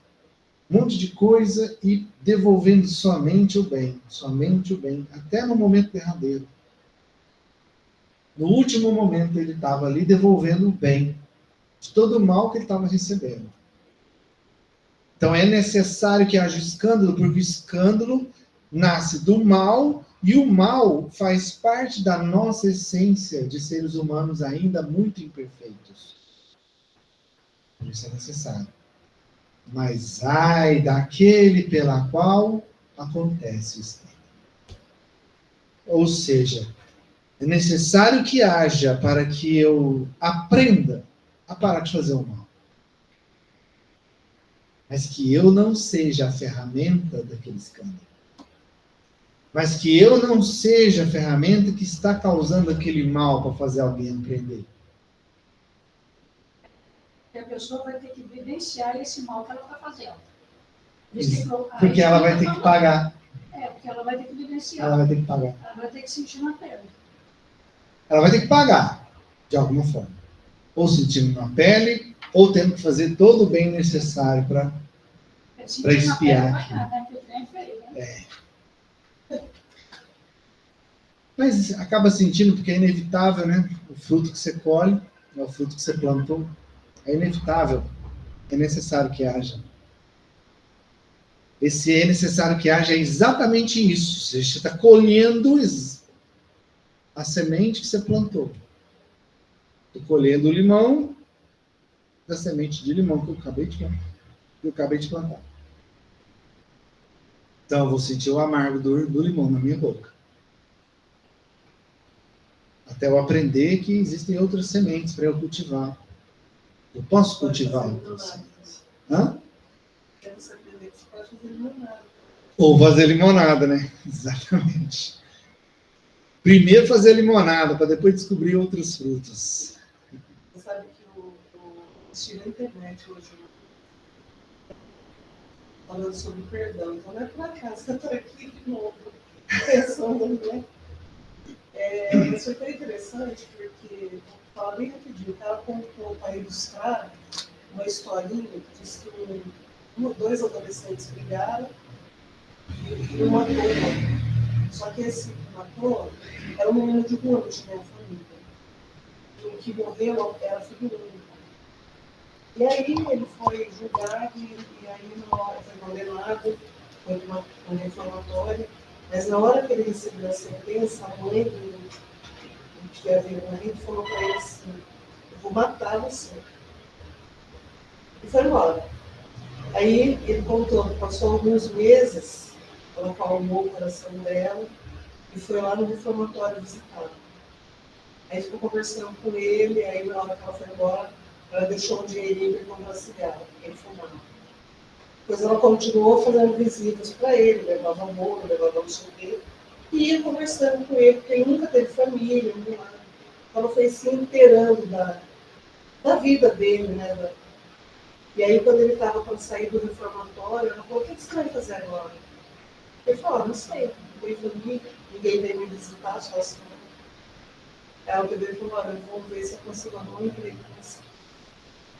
um monte de coisa e devolvendo somente o bem. Somente o bem. Até no momento derradeiro. No último momento, ele estava ali devolvendo o bem. De todo o mal que ele estava recebendo. Então, é necessário que haja escândalo, porque o escândalo nasce do mal. E o mal faz parte da nossa essência de seres humanos ainda muito imperfeitos. Por isso é necessário. Mas ai daquele pela qual acontece isso. Ou seja, é necessário que haja para que eu aprenda a parar de fazer o mal. Mas que eu não seja a ferramenta daquele escândalo. Mas que eu não seja a ferramenta que está causando aquele mal para fazer alguém aprender. E a pessoa vai ter que vivenciar esse mal que ela está fazendo. Porque ela vai ter que pagar. Porque ela vai ter que vivenciar. Ela vai ter que pagar. Ela vai ter que sentir na pele. Ela vai ter que pagar, de alguma forma. Ou sentindo na pele, ou tendo que fazer todo o bem necessário para espiar aquilo. Mas acaba sentindo, porque é inevitável, né? O fruto que você colhe, é o fruto que você plantou. É inevitável. É necessário que haja. Esse é necessário que haja é exatamente isso. Você está colhendo a semente que você plantou. Estou colhendo o limão da semente de limão que eu acabei de plantar. que eu acabei de plantar. Então eu vou sentir o amargo do limão na minha boca. Até eu aprender que existem outras sementes para eu cultivar. Eu posso cultivar outras sementes. Hã? Quer você aprender que você pode fazer limonada. Ou fazer limonada, né? Exatamente. Primeiro fazer limonada, para depois descobrir outros frutos. Você sabe que eu assisti na internet hoje falando sobre perdão. Então não é por acaso que eu estou aqui de novo pensando, né? Mas foi bem interessante porque, vou falar bem rapidinho, ela contou para ilustrar uma historinha que diz que dois adolescentes brigaram e um matou o outro. Só que esse que matou era um menino de rua, não tinha família. E o que morreu era filho único. E aí ele foi julgado e aí na hora foi condenado, foi um reformatório, mas na hora que ele recebeu a sentença, a mãe que havia morrido falou para ele assim, eu vou matar você. E foi embora. Aí ele contou, passou alguns meses, ela acalmou o coração dela e foi lá no reformatório visitá-lo. Aí ficou conversando com ele, aí na hora que ela foi embora, ela deixou um dinheirinho para comprar cigarro, ele fumava. Depois ela continuou fazendo visitas para ele, levava bolo, levava não sei o quê, e ia conversando com ele, porque ele nunca teve família, nem nada. Então ela foi se inteirando da vida dele, né? E aí quando ele estava para sair do reformatório, ela falou, o que você vai fazer agora? Ele falou, não sei, não tem família, ninguém veio me visitar, só assim. Ela pegou e falou, olha, eu vou ver se eu consigo arrumar um emprego para você.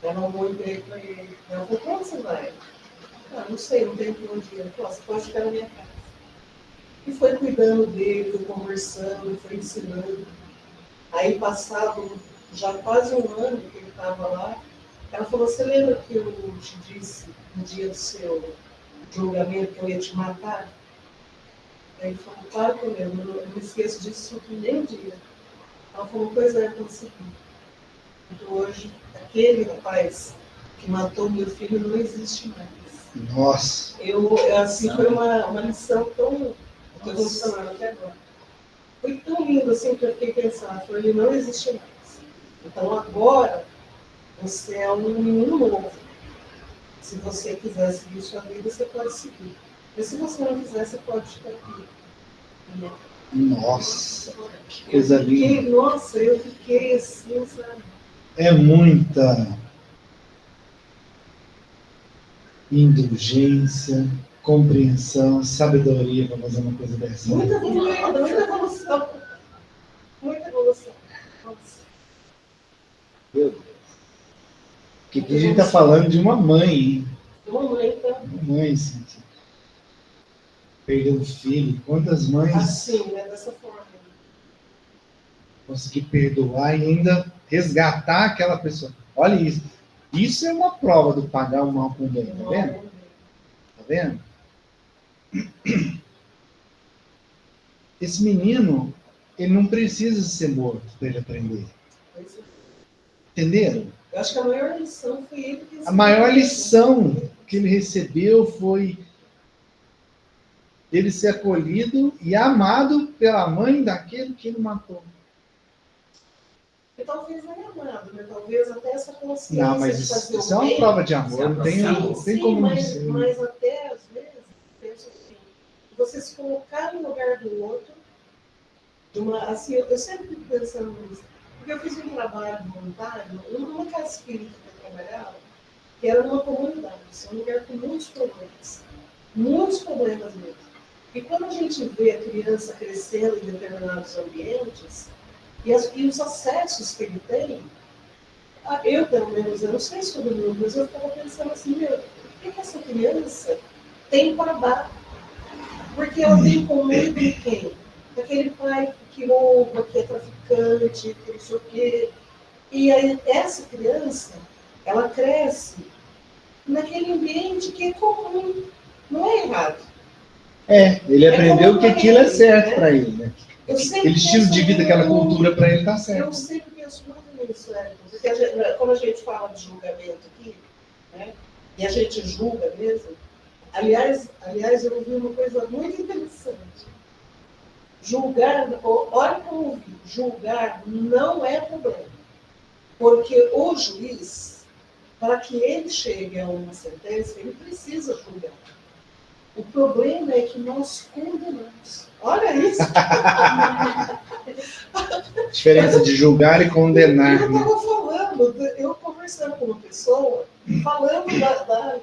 Ela arrumou um emprego para ele. Ela falou, para onde você vai? Ah, não sei, não tenho para onde ir. Ele falou, você pode ficar na minha casa. E foi cuidando dele, foi conversando, foi ensinando. Aí passado já quase um ano que ele estava lá, ela falou, você lembra que eu te disse no dia do seu julgamento que eu ia te matar? Aí ele falou, claro que eu lembro, eu não esqueço disso nem um dia. Ela falou, pois é, eu consegui. Então hoje, aquele rapaz que matou meu filho não existe mais. Nossa! Assim, foi uma lição tão... Estou emocionada até agora. Foi tão lindo assim que eu fiquei pensando, ele não existe mais. Então agora, você é um menino novo. Se você quiser seguir sua vida, você pode seguir. Mas se você não quiser, você pode ficar aqui. Nossa, que coisa linda. Nossa, eu fiquei assim, sabe? É muita indulgência, compreensão, sabedoria para fazer uma coisa dessa. Muita evolução. Muita evolução. Nossa. Meu Deus. Porque aqui a gente está falando de uma mãe, hein? Uma mãe, então. Uma mãe, sim. Perdeu um filho. Quantas mães Assim, né? Dessa forma. conseguir perdoar e ainda resgatar aquela pessoa? Olha isso. Isso é uma prova do pagar o mal com o bem, tá vendo? Tá vendo? Esse menino, ele não precisa ser morto para ele aprender. Entenderam? Eu acho que a maior lição foi ele que recebeu. A maior lição que ele recebeu foi ele ser acolhido e amado pela mãe daquele que ele matou. E talvez não é amado, né? Talvez até essa consciência. Não, mas isso é uma prova de amor, não tem como não ser. Mas até às vezes, penso assim, você se colocar no lugar do outro, assim, eu sempre fico pensando nisso, porque eu fiz um trabalho voluntário numa casa espírita que eu trabalhava, que era numa comunidade, um lugar com muitos problemas mesmo. E quando a gente vê a criança crescendo em determinados ambientes, e os acessos que ele tem, eu pelo menos, eu não sei se todo mundo, mas eu estava pensando assim, meu, o que essa criança tem para dar? Porque ela tem comida de quem? Aquele pai que rouba, que é traficante, que não sei o quê. E aí, essa criança, ela cresce naquele ambiente que é comum, não é errado. Ele aprendeu que aquilo é certo para ele, né? Aquele estilo de vida, aquela muito, cultura para ele tá certo. Eu sempre penso muito nisso, porque quando a gente fala de julgamento aqui, né, e a gente julga mesmo. Aliás, eu ouvi uma coisa muito interessante. Julgar, olha como eu ouvi, julgar não é problema. Porque o juiz, para que ele chegue a uma sentença, ele precisa julgar. O problema é que nós condenamos. Olha isso! Diferença de julgar e condenar. Eu Né? estava falando, eu conversando com uma pessoa, falando da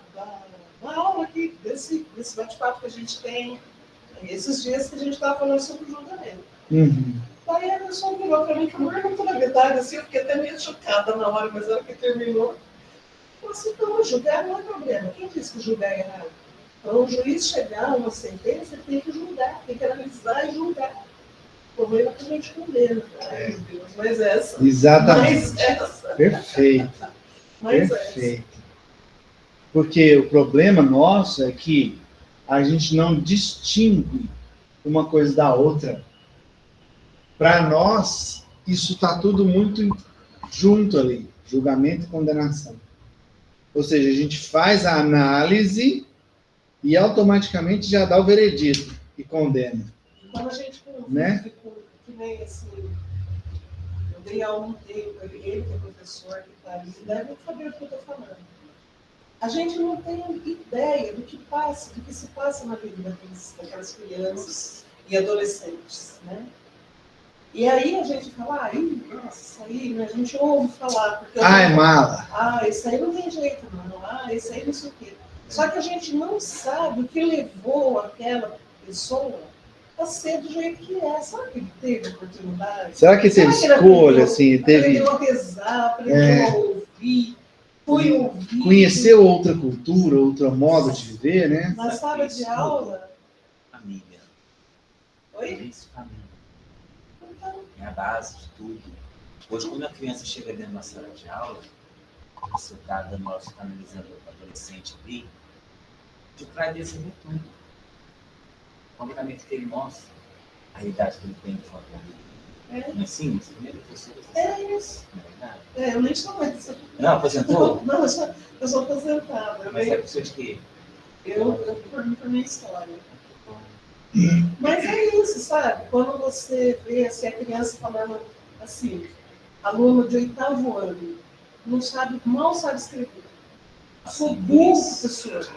aula aqui, desse bate-papo que a gente tem, esses dias que a gente estava falando sobre o julgamento. Uhum. Aí a pessoa virou para mim e falou, perguntou na verdade, assim, eu fiquei até meio chocada na hora, mas na hora que terminou, falou assim, não, julgar não é problema. Quem disse que julgar é errado? Para o juiz chegar a uma sentença, ele tem que julgar, tem que analisar e julgar. O problema é que a gente condena. Ai, meu Deus, mas essa. Exatamente. Mas essa. Perfeito. Mas Perfeito. Porque o problema nosso é que a gente não distingue uma coisa da outra. Para nós, isso está tudo muito junto ali, julgamento e condenação. Ou seja, a gente faz a análise e automaticamente já dá o veredito e condena. Quando a gente convive Né? com, que nem esse, eu dei aula um tempo, ele que é professor, que está ali, deve saber o que eu estou falando. A gente não tem ideia do que se passa na vida daquelas crianças e adolescentes, né? E aí a gente fala, nossa, isso aí, né? A gente ouve falar. Porque É mala. Isso aí não tem jeito, não. Isso aí não sei o quê. Só que a gente não sabe o que levou aquela pessoa a ser do jeito que é. Será que ele teve oportunidade? Será que teve escolha, assim? Aprendeu a rezar, aprendeu a ouvir, foi ouvir. Conheceu outra cultura, outro modo de viver, né? Na sala de aula. Família. Oi? Isso, família. É a base de tudo. Hoje, quando a criança chega dentro de uma sala de aula, você está dando aula, você está analisando o adolescente ali, de trás dele você vê tudo. Obviamente que ele mostra a idade que ele tem de forma dele. Não é assim? Você primeiro você Isso. não é verdade? Eu nem sou mais. Não, aposentou? Não, eu sou aposentada. Mas é pessoa de quê? Eu por minha história. Mas é isso, sabe? Quando você vê assim, a criança falando assim, aluno de 8º ano, não sabe, mal sabe escrever. Sou burro, professor.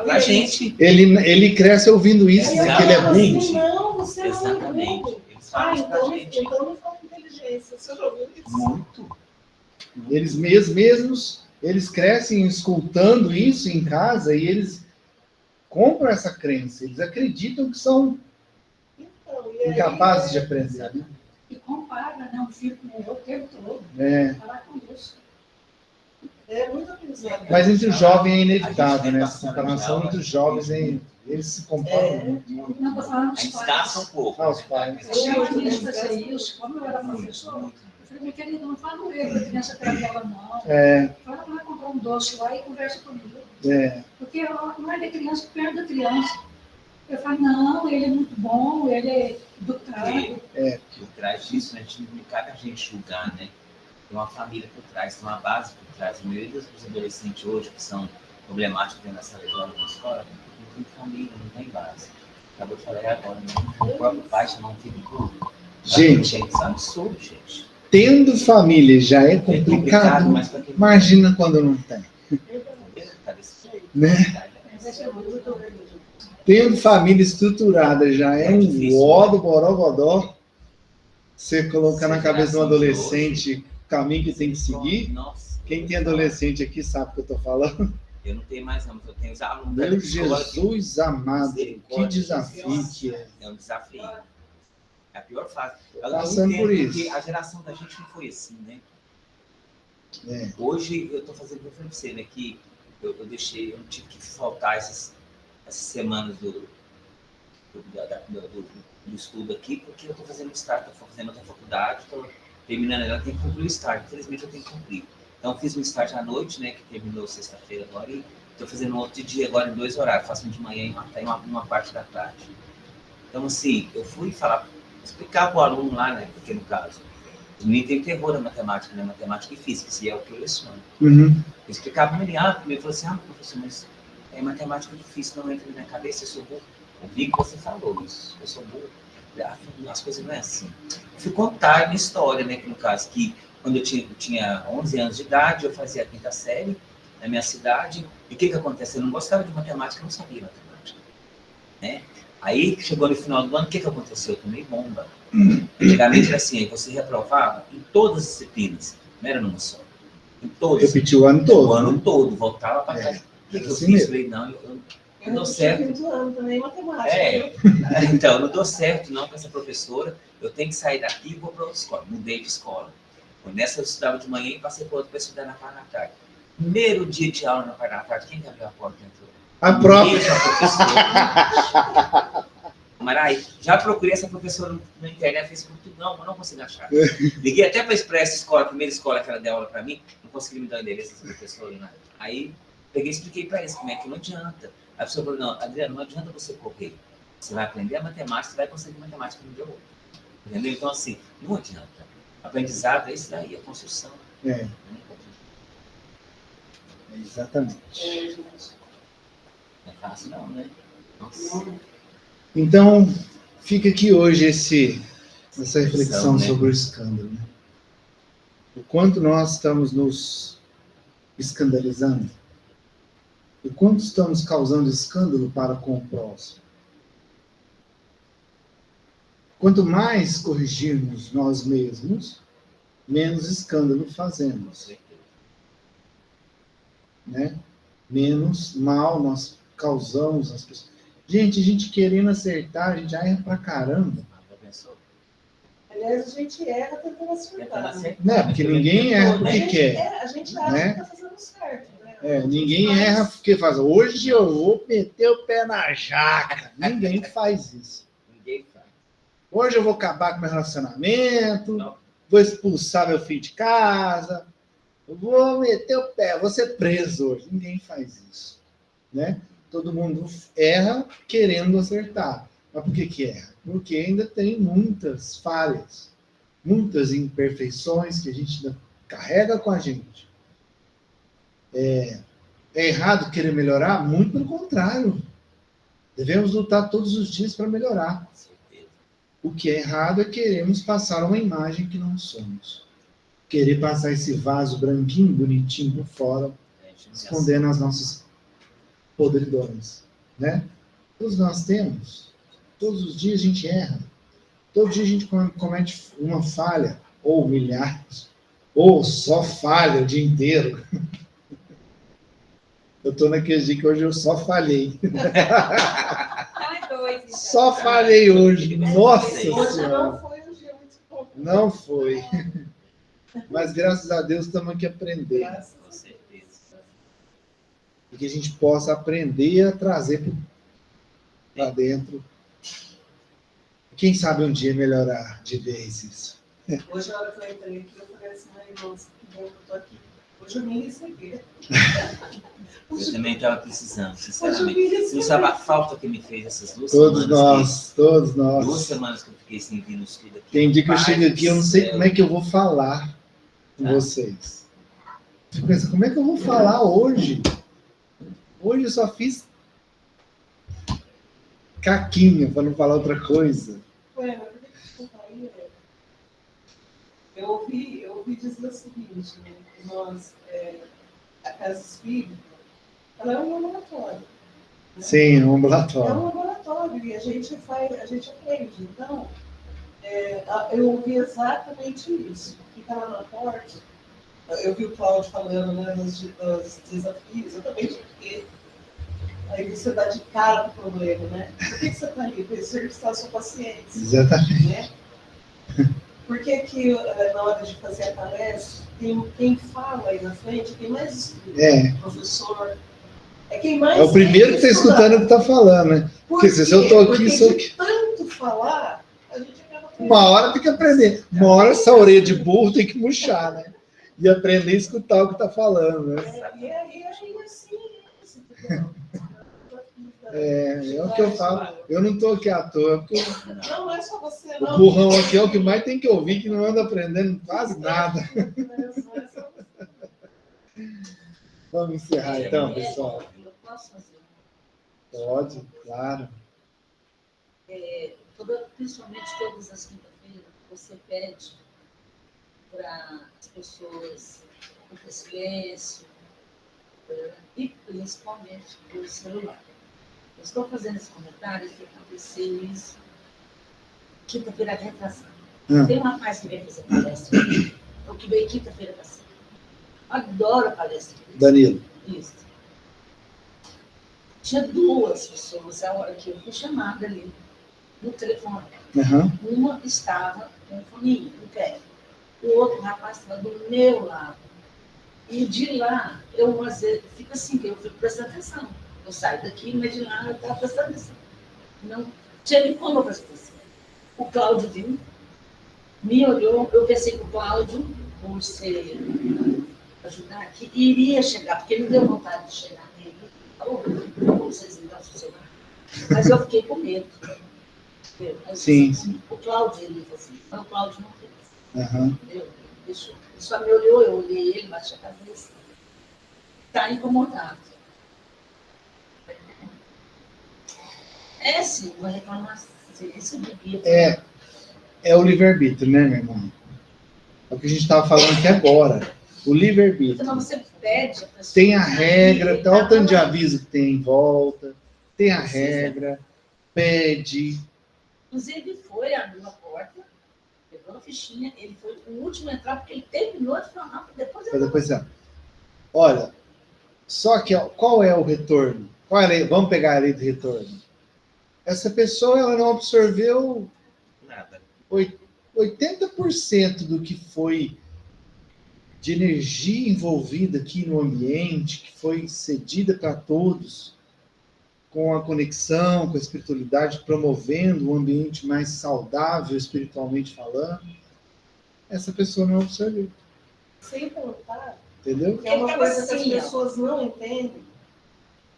A gente. Ele cresce ouvindo isso, porque ele é burro. Assim, não, você não é Exatamente. burro. Eles falam isso pra gente. Então não fala inteligência. Você já ouviu isso? Muito. Eles mesmos, eles crescem escutando isso em casa e eles compram essa crença. Eles acreditam que são Então, e aí, incapazes de aprender. Né? E compara, né? Um filho com o outro o tempo todo. Parar com isso. É muito aprendizado. Mas entre os jovens é inevitável, né? Essa comparação entre os jovens, eles se comparam muito. Não, estou falando A dos gente pais. escassa um pouco. Ah, os pais. Eu chamo a minha a fazer isso, como eu era professora. Eu falei, minha querida, não fala no erro da criança perto dela, não. Fala, vai comprar um doce lá e conversa comigo. Porque não é da criança perto da criança. Eu falo, não, ele é muito bom, ele é educado. Por trás disso, né, não cabe a gente julgar, né? Tem uma família por trás, tem uma base por trás. A maioria dos adolescentes hoje que são problemáticos dentro da sala de aula, na escola, não tem família, não tem base. Acabou de falar agora, né? O próprio pai chamar um filho público. Gente, Isso é absurdo, gente. tendo família já é complicado, mas pra quem não imagina quando não tem. tá desse jeito. Né? Tendo família estruturada já é um ó do borogodó. Você colocar na cabeça de um adolescente o caminho que tem que seguir. Nossa, Quem tem adolescente aqui sabe o que eu estou falando. eu não tenho mais, não, mas eu tenho os alunos. Meu da escola que- Jesus amado, que desafio que é. É um desafio. É a pior fase. Passando por isso. Porque a geração da gente não foi assim, né? É. Hoje eu estou fazendo o que eu falei pra você, né? Que eu não tive que faltar essas semanas do estudo aqui, porque eu estou fazendo estágio, estou fazendo outra faculdade, estou terminando ela, tenho que concluir o estágio. Infelizmente eu tenho que cumprir. Então fiz um estágio à noite, né? Que terminou sexta-feira agora, e estou fazendo outro dia agora em 2 horários. Faço um de manhã e uma parte da tarde. Então, assim, eu fui explicar para o aluno lá, né? Porque no caso, O menino tem terror na matemática, né? Matemática e física, se é o que eu leciono. Uhum. Eu explicava para ele, ele falou assim, professor, mas matemática é difícil, não entra na minha cabeça, eu sou burro. Eu vi que você falou isso, eu sou burro. As coisas não é assim. Eu fui contar a minha história, né? Que no caso, que quando eu tinha 11 anos de idade, eu fazia a 5ª série na minha cidade, e o que acontece? Eu não gostava de matemática, eu não sabia matemática, né? Aí, chegou no final do ano, o que aconteceu? Eu tomei bomba. Antigamente era assim, aí você reprovava em todas as disciplinas, não era numa só. Em todas. Repetiu o ano todo. O ano todo, voltava para trás. O que eu assim fiz? mesmo. Falei, não, eu não dou certo. certo. Eu ano também matemática. Então, não dou certo não com essa professora, eu tenho que sair daqui e vou para outra escola. Mudei de escola. Nessa eu estudava de manhã e passei para outra para estudar na parte da tarde. Primeiro dia de aula na parte da tarde, quem que abriu a porta entrou? A própria. Mesma professora. Marai, já procurei essa professora na internet, Facebook, não, mas não consegui achar. Liguei até para essa escola, a primeira escola que ela deu aula para mim, não consegui me dar o endereço dessa professora. Né? Aí, peguei e expliquei para eles como é que não adianta. A pessoa falou, não, Adriano, não adianta você correr. Você vai aprender a matemática, você vai conseguir matemática no dia outro. Entendeu? Então, assim, não adianta. Aprendizado é isso daí, a construção. Exatamente. Não é fácil não, né? Nossa. Então, fica aqui hoje essa reflexão, né, sobre o escândalo. Né? O quanto nós estamos nos escandalizando. O quanto estamos causando escândalo para com o próximo. Quanto mais corrigirmos nós mesmos, menos escândalo fazemos. Né? Menos mal nós causamos às pessoas. Gente, a gente querendo acertar, a gente já erra pra caramba. Aliás, a gente erra tentando acertar. Né? Porque ninguém erra porque quer. A gente acha, né? que está fazendo certo. Né? Ninguém erra porque faz. Hoje eu vou meter o pé na jaca. Ninguém faz isso. Ninguém faz. Hoje eu vou acabar com meu relacionamento, vou expulsar meu filho de casa, eu vou meter o pé, vou ser preso hoje. Ninguém faz isso. Né? Todo mundo erra querendo acertar. Mas por que erra? Porque ainda tem muitas falhas, muitas imperfeições que a gente ainda carrega com a gente. É errado querer melhorar? Muito pelo contrário. Devemos lutar todos os dias para melhorar. O que é errado é queremos passar uma imagem que não somos. Querer passar esse vaso branquinho, bonitinho por fora, escondendo as nossas podridões, né? Todos nós temos. Todos os dias a gente erra. Todo dia a gente comete uma falha, ou milhares, ou só falha o dia inteiro. Eu estou naquele dia que hoje eu só falhei. Só falhei hoje. Nossa Senhora. Não foi um dia muito bom. Não foi. Mas graças a Deus estamos aqui aprendendo. Com certeza. E que a gente possa aprender a trazer para dentro. Quem sabe um dia melhorar de vez isso. Hoje, a hora que eu entrei aqui, eu falei assim, nossa, que bom que eu estou aqui. Hoje eu me recebi. Eu também estava precisando, sinceramente. Você não sabe a falta que me fez essas 2 Todos semanas. Todos nós. 2 semanas que eu fiquei sem vir no estudo aqui. Tem dia que eu chego aqui, eu não sei como é que eu vou falar com vocês. Eu penso, como é que eu vou falar hoje? Hoje eu só fiz caquinha, para não falar outra coisa. Ué, mas por que você faria? Eu ouvi dizer o seguinte, né? Que nós, a Casa Espírita, ela é um laboratório. Né? Sim, é um É ambulatório. um laboratório e a gente aprende. Então, eu ouvi exatamente isso. Fica lá na porta, eu vi o Cláudio falando, né, dos desafios, eu também fiquei. Aí você dá de cara com o problema, né? Por que você está ali? Para exercitar a sua paciência. Exatamente. Né? Por que na hora de fazer a palestra, quem fala aí na frente, quem mais estuda, professor, é quem mais... É o primeiro que está escutando o que está falando, né? Porque se eu estou aqui... Porque de tanto falar, a gente acaba... Uma hora tem que aprender. Uma hora essa orelha de burro tem que murchar, né? E aprender a escutar o que está falando, né? E aí a gente assim, entendeu? É o que eu falo. Eu não estou aqui à toa, porque Não é só você, o não. burrão aqui é o que mais tem que ouvir, que não anda aprendendo quase nada. Não é só você. Vamos encerrar então, pessoal. Eu posso fazer. Pode, claro. Principalmente todas as quinta-feiras, você pede para as pessoas o silêncio e principalmente pelo celular. Eu estou fazendo esse comentário que aconteceu isso quinta-feira retrasada. Tem um rapaz que veio fazer palestra aqui, ou que veio quinta-feira passada. Adoro a palestra. Danilo. Isso. Tinha duas pessoas, a hora que eu fui chamada ali, no telefone. Uhum. Uma estava com foninho, no pé. O outro rapaz estava do meu lado. E de lá, eu às vezes fico assim, que eu fico prestando atenção. Eu saio daqui, mas de lá eu estava prestando atenção. Não tinha como eu prestar atenção. O Cláudio viu, me olhou, eu pensei que o Cláudio, por ser ajudar aqui, iria chegar, porque me deu vontade de chegar nele. Falou, vocês me dão o celular. Mas eu fiquei com medo. Sim. O Cláudio, ele falou assim, mas o Cláudio não fez. Uhum. Ele só me olhou, eu olhei ele, bati a cabeça. Está incomodado. É sim, uma reclamação. Esse devia. É o livre-arbítrio, né, meu irmão? É o que a gente estava falando aqui agora. O livre-arbítrio. Então você pede a pessoa. Tem a regra, olha o tanto de aviso que tem em volta. Tem a regra, pede. Inclusive foi, abriu a porta, pegou a fichinha, ele foi o último a entrar, porque ele terminou de falar, depois Olha, só que qual é o retorno? Vamos pegar a lei do retorno. Essa pessoa ela não absorveu Nada. 80% do que foi de energia envolvida aqui no ambiente, que foi cedida para todos, com a conexão, com a espiritualidade, promovendo um ambiente mais saudável espiritualmente falando, essa pessoa não absorveu. Sem contar, entendeu? Que é uma coisa que as pessoas não entendem.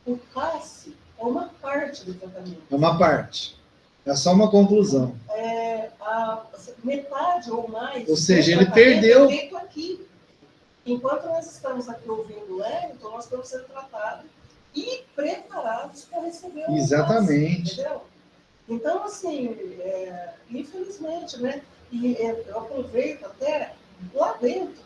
O passe é uma parte do tratamento. É uma parte. É só uma conclusão. Metade ou mais. Ou seja, ele perdeu. É feito aqui. Enquanto nós estamos aqui ouvindo o Wellington, nós estamos sendo tratados e preparados para receber o Exatamente. passe, entendeu? Então, assim, infelizmente, né? E eu aproveito até lá dentro.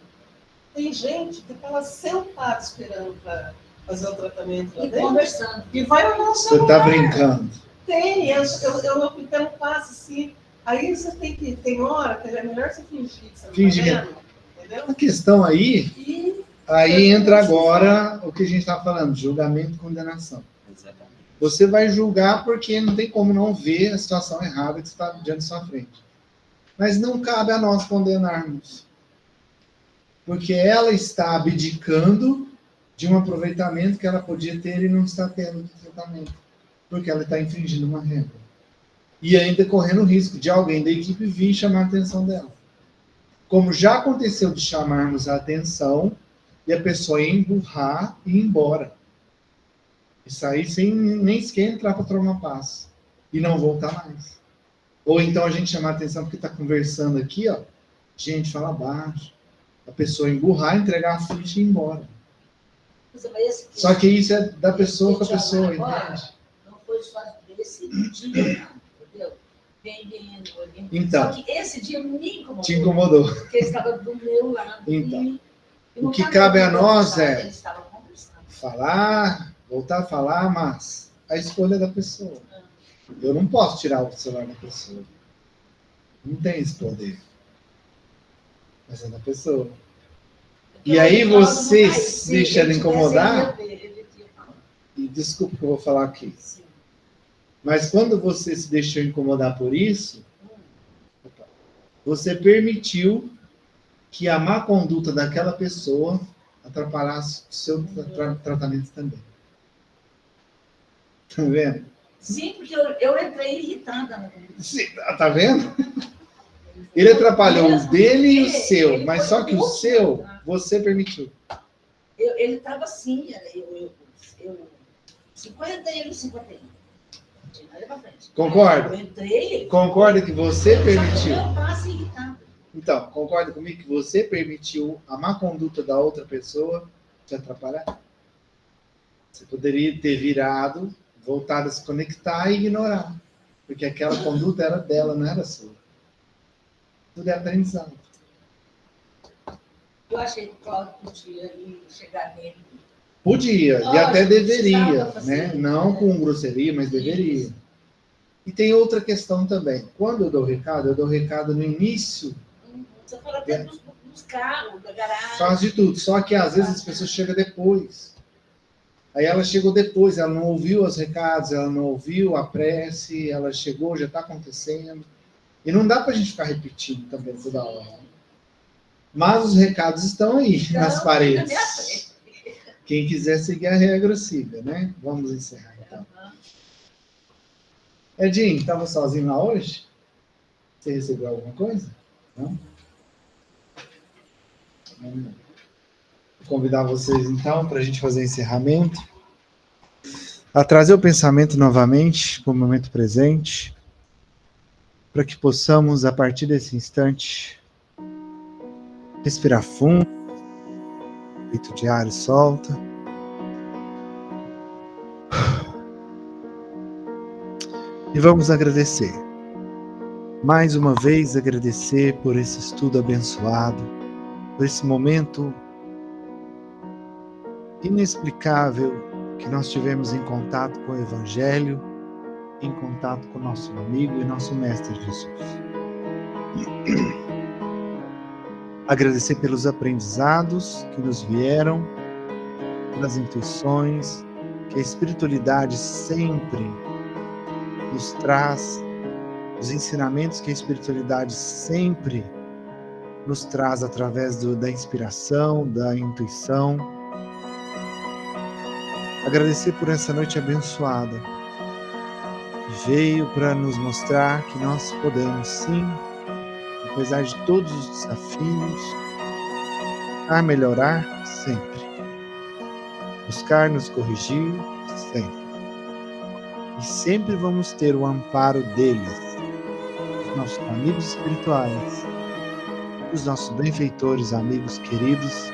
Tem gente que está lá sentada esperando para fazer o tratamento lá dentro. Conversando. E vai olhar o Você celular. está brincando. Tem, eu não pintando passe, assim. Aí você tem hora que é melhor você fingir que você não está vendo, entendeu? A questão aí entra agora o que a gente está falando, julgamento e condenação. Exatamente. Você vai julgar porque não tem como não ver a situação errada que está diante da sua frente. Mas não cabe a nós condenarmos. Porque ela está abdicando de um aproveitamento que ela podia ter e não está tendo de tratamento. Porque ela está infringindo uma regra. E ainda correndo o risco de alguém da equipe vir chamar a atenção dela. Como já aconteceu de chamarmos a atenção e a pessoa emburrar e ir embora. E sair sem nem sequer entrar para tomar passe. E não voltar mais. Ou então a gente chamar a atenção porque está conversando aqui, ó. Gente, fala baixo. A pessoa emburrar, entregar a ficha e ir embora. Só que isso é da pessoa com a pessoa, entende? Não foi só desse dia, entendeu? Então, só que esse dia me incomodou. Te incomodou. Porque ele estava do meu lado. Então, o que cabe a nós é falar, voltar a falar, mas a escolha da pessoa. Eu não posso tirar o celular da pessoa. Não tem esse poder. Mas é da pessoa. E aí você se deixa ela incomodar. E desculpa que eu vou falar aqui. Mas quando você se deixou incomodar por isso, você permitiu que a má conduta daquela pessoa atrapalhasse o seu tratamento também. Tá vendo? Sim, porque eu entrei irritada. Sim, tá vendo? Ele atrapalhou o dele e o seu, mas só que o seu, você permitiu. Ele estava assim, eu 50 e ele 51. Olha pra frente. Concorda? Eu entrei. Concorda que você permitiu? Eu passo irritado. Então, concorda comigo que você permitiu a má conduta da outra pessoa te atrapalhar? Você poderia ter virado, voltado a se conectar e ignorar. Porque aquela conduta era dela, não era sua. Tudo é aprendizado. Eu achei que o Cláudio podia ir chegar nele. Podia, e até deveria, precisava né? fazer. Não com grosseria, mas deveria. E tem outra questão também. Quando eu dou recado no início, Você fala até dos carros, da garagem. faz de tudo. Só que às vezes as pessoas chegam depois. Aí ela chegou depois, ela não ouviu os recados, ela não ouviu a prece, ela chegou, já está acontecendo. E não dá para a gente ficar repetindo também toda hora. Mas os recados estão aí, nas paredes. Quem quiser seguir a regra, siga, né? Vamos encerrar, então. Edinho, estava sozinho lá hoje? Você recebeu alguma coisa? Não? Vou convidar vocês, então, para a gente fazer encerramento. A trazer o pensamento novamente, para o momento presente, para que possamos, a partir desse instante, respirar fundo, peito de ar e solta. E vamos agradecer. Mais uma vez agradecer por esse estudo abençoado, por esse momento inexplicável que nós tivemos em contato com o Evangelho, em contato com o nosso amigo e nosso Mestre Jesus. Agradecer pelos aprendizados que nos vieram, pelas intuições, que a espiritualidade sempre nos traz, os ensinamentos que a espiritualidade sempre nos traz através da inspiração, da intuição. Agradecer por essa noite abençoada, que veio para nos mostrar que nós podemos sim, apesar de todos os desafios, a melhorar sempre, buscar nos corrigir sempre. E sempre vamos ter o amparo deles, dos nossos amigos espirituais, dos nossos benfeitores, amigos queridos,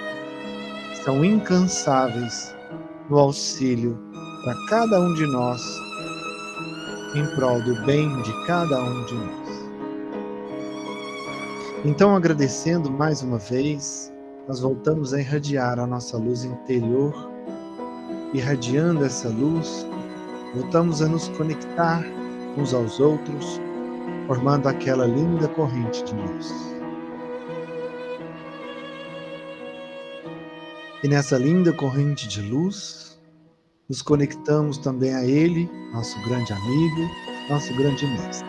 que são incansáveis no auxílio para cada um de nós, em prol do bem de cada um de nós. Então, agradecendo mais uma vez, nós voltamos a irradiar a nossa luz interior, irradiando essa luz, voltamos a nos conectar uns aos outros, formando aquela linda corrente de luz. E nessa linda corrente de luz, nos conectamos também a Ele, nosso grande amigo, nosso grande mestre.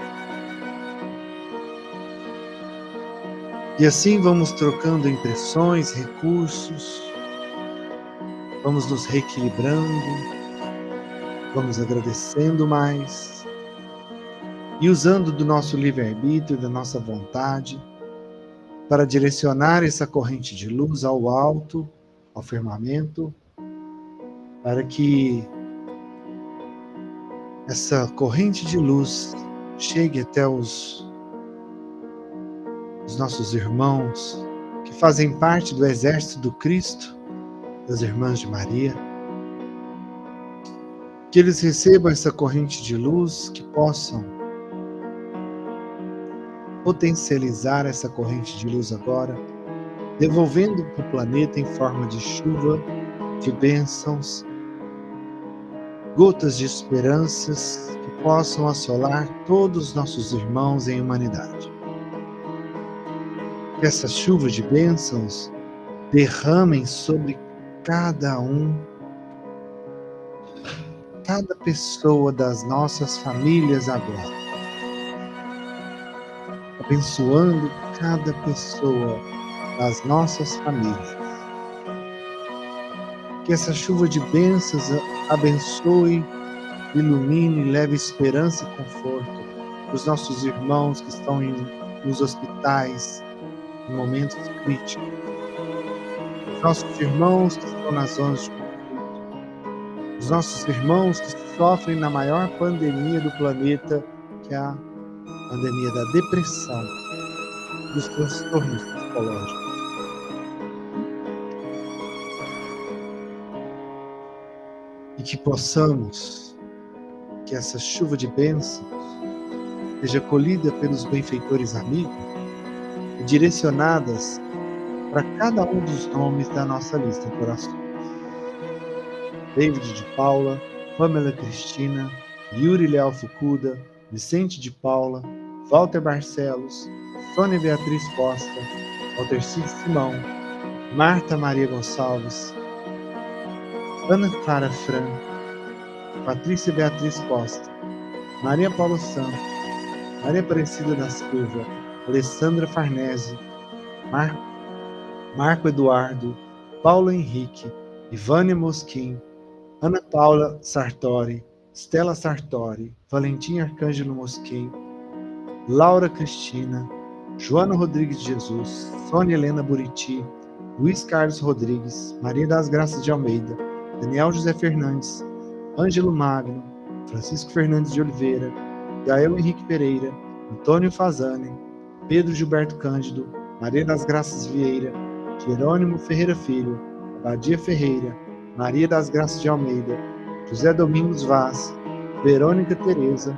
E assim vamos trocando impressões, recursos, vamos nos reequilibrando, vamos agradecendo mais e usando do nosso livre-arbítrio, da nossa vontade, para direcionar essa corrente de luz ao alto, ao firmamento, para que essa corrente de luz chegue até os nossos irmãos que fazem parte do exército do Cristo, das Irmãs de Maria, que eles recebam essa corrente de luz, que possam potencializar essa corrente de luz agora, devolvendo para o planeta em forma de chuva, de bênçãos, gotas de esperanças que possam assolar todos os nossos irmãos em humanidade. Que essa chuva de bênçãos derramem sobre cada pessoa das nossas famílias agora, abençoando cada pessoa das nossas famílias. Que essa chuva de bênçãos abençoe, ilumine e leve esperança e conforto para os nossos irmãos que estão nos hospitais em momentos críticos, os nossos irmãos que estão nas zonas de conflito, os nossos irmãos que sofrem na maior pandemia do planeta, que é a pandemia da depressão, dos transtornos psicológicos. E que possamos, que essa chuva de bênçãos seja colhida pelos benfeitores amigos e direcionadas para cada um dos nomes da nossa lista de orações. David de Paula, Pamela Cristina, Yuri Leal Fukuda, Vicente de Paula, Walter Barcelos, Sônia Beatriz Costa, Waltercide Simão, Marta Maria Gonçalves, Ana Clara Fran, Patrícia Beatriz Costa, Maria Paula Santos, Maria Aparecida da Silva, Alessandra Farnese, Marco Eduardo, Paulo Henrique, Ivânia Mosquim, Ana Paula Sartori, Stella Sartori, Valentim Arcângelo Mosquim, Laura Cristina, Joana Rodrigues de Jesus, Sônia Helena Buriti, Luiz Carlos Rodrigues, Maria das Graças de Almeida, Daniel José Fernandes, Ângelo Magno, Francisco Fernandes de Oliveira, Gael Henrique Pereira, Antônio Fazani, Pedro Gilberto Cândido, Maria das Graças Vieira, Jerônimo Ferreira Filho, Abadia Ferreira, Maria das Graças de Almeida, José Domingos Vaz, Verônica Tereza,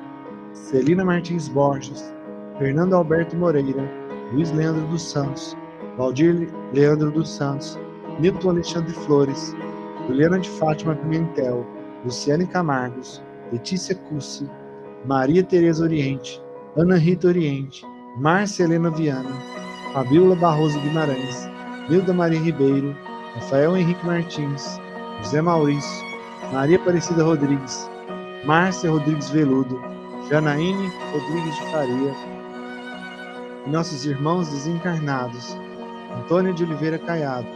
Celina Martins Borges, Fernando Alberto Moreira, Luiz Leandro dos Santos, Valdir Leandro dos Santos, Nilton Alexandre Flores, Juliana de Fátima Pimentel, Luciane Camargos, Letícia Cussi, Maria Tereza Oriente, Ana Rita Oriente, Márcia Helena Viana, Fabiola Barroso Guimarães, Nilda Maria Ribeiro, Rafael Henrique Martins, José Maurício, Maria Aparecida Rodrigues, Márcia Rodrigues Veludo, Janaíne Rodrigues de Faria, e nossos irmãos desencarnados, Antônia de Oliveira Caiado,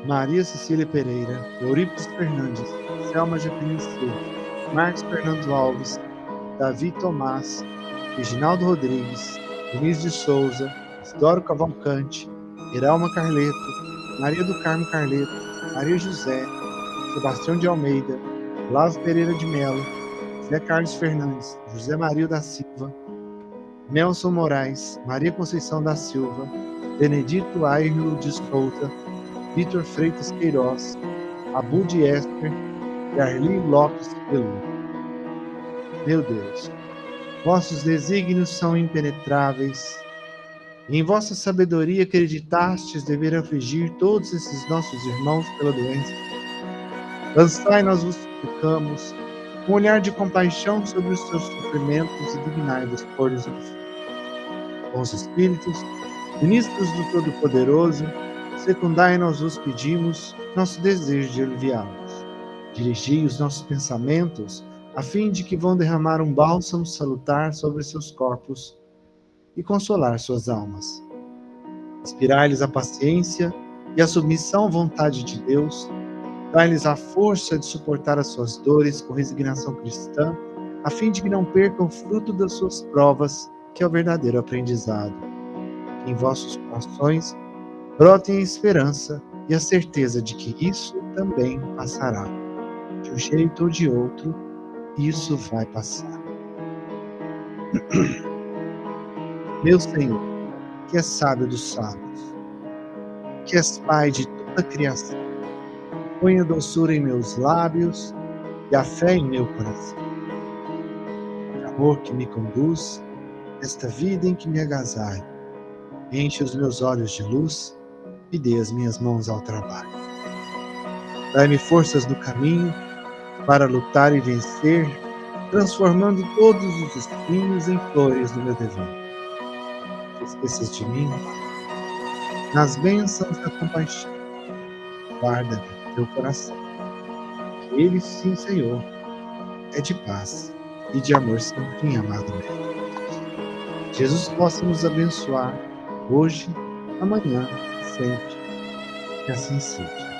Maria Cecília Pereira, Eurípides Fernandes, Selma Jaqueline Silva, Marcos Fernando Alves, Davi Tomás, Reginaldo Rodrigues, Denise de Souza, Isidoro Cavalcante, Iralma Carleto, Maria do Carmo Carleto, Maria José, Sebastião de Almeida, Lázaro Pereira de Melo, Zé Carlos Fernandes, José Maria da Silva, Nelson Moraes, Maria Conceição da Silva, Benedito Ayrlo de Souza, Vitor Freitas Queiroz, Abu de Esper e Arli Lopes Peludo. Meu Deus, vossos desígnios são impenetráveis. Em vossa sabedoria acreditastes dever afligir todos esses nossos irmãos pela doença. Lançai, nós vos suplicamos, um olhar de compaixão sobre os seus sofrimentos e dignai-vos por-lhes o fim. Bons Espíritos, ministros do Todo-Poderoso, secundai, nós vos pedimos, nosso desejo de aliviá-los. Dirigi os nossos pensamentos, a fim de que vão derramar um bálsamo salutar sobre seus corpos e consolar suas almas. Inspirai-lhes a paciência e a submissão à vontade de Deus, dai-lhes a força de suportar as suas dores com resignação cristã, a fim de que não percam o fruto das suas provas, que é o verdadeiro aprendizado. Que em vossos corações brotem a esperança e a certeza de que isso também passará. De um jeito ou de outro, isso vai passar. Meu Senhor, que és sábio dos sábios, que és Pai de toda a criação, ponha doçura em meus lábios e a fé em meu coração. O amor que me conduz, esta vida em que me agasalho, enche os meus olhos de luz e dê as minhas mãos ao trabalho. Dai-me forças no caminho para lutar e vencer, transformando todos os espinhos em flores do meu dever. Te esqueças de mim, nas bênçãos da compaixão, guarda teu coração. Que ele, sim, Senhor, é de paz e de amor sempre, amado meu. Jesus possa nos abençoar hoje, amanhã, sempre. Que assim seja.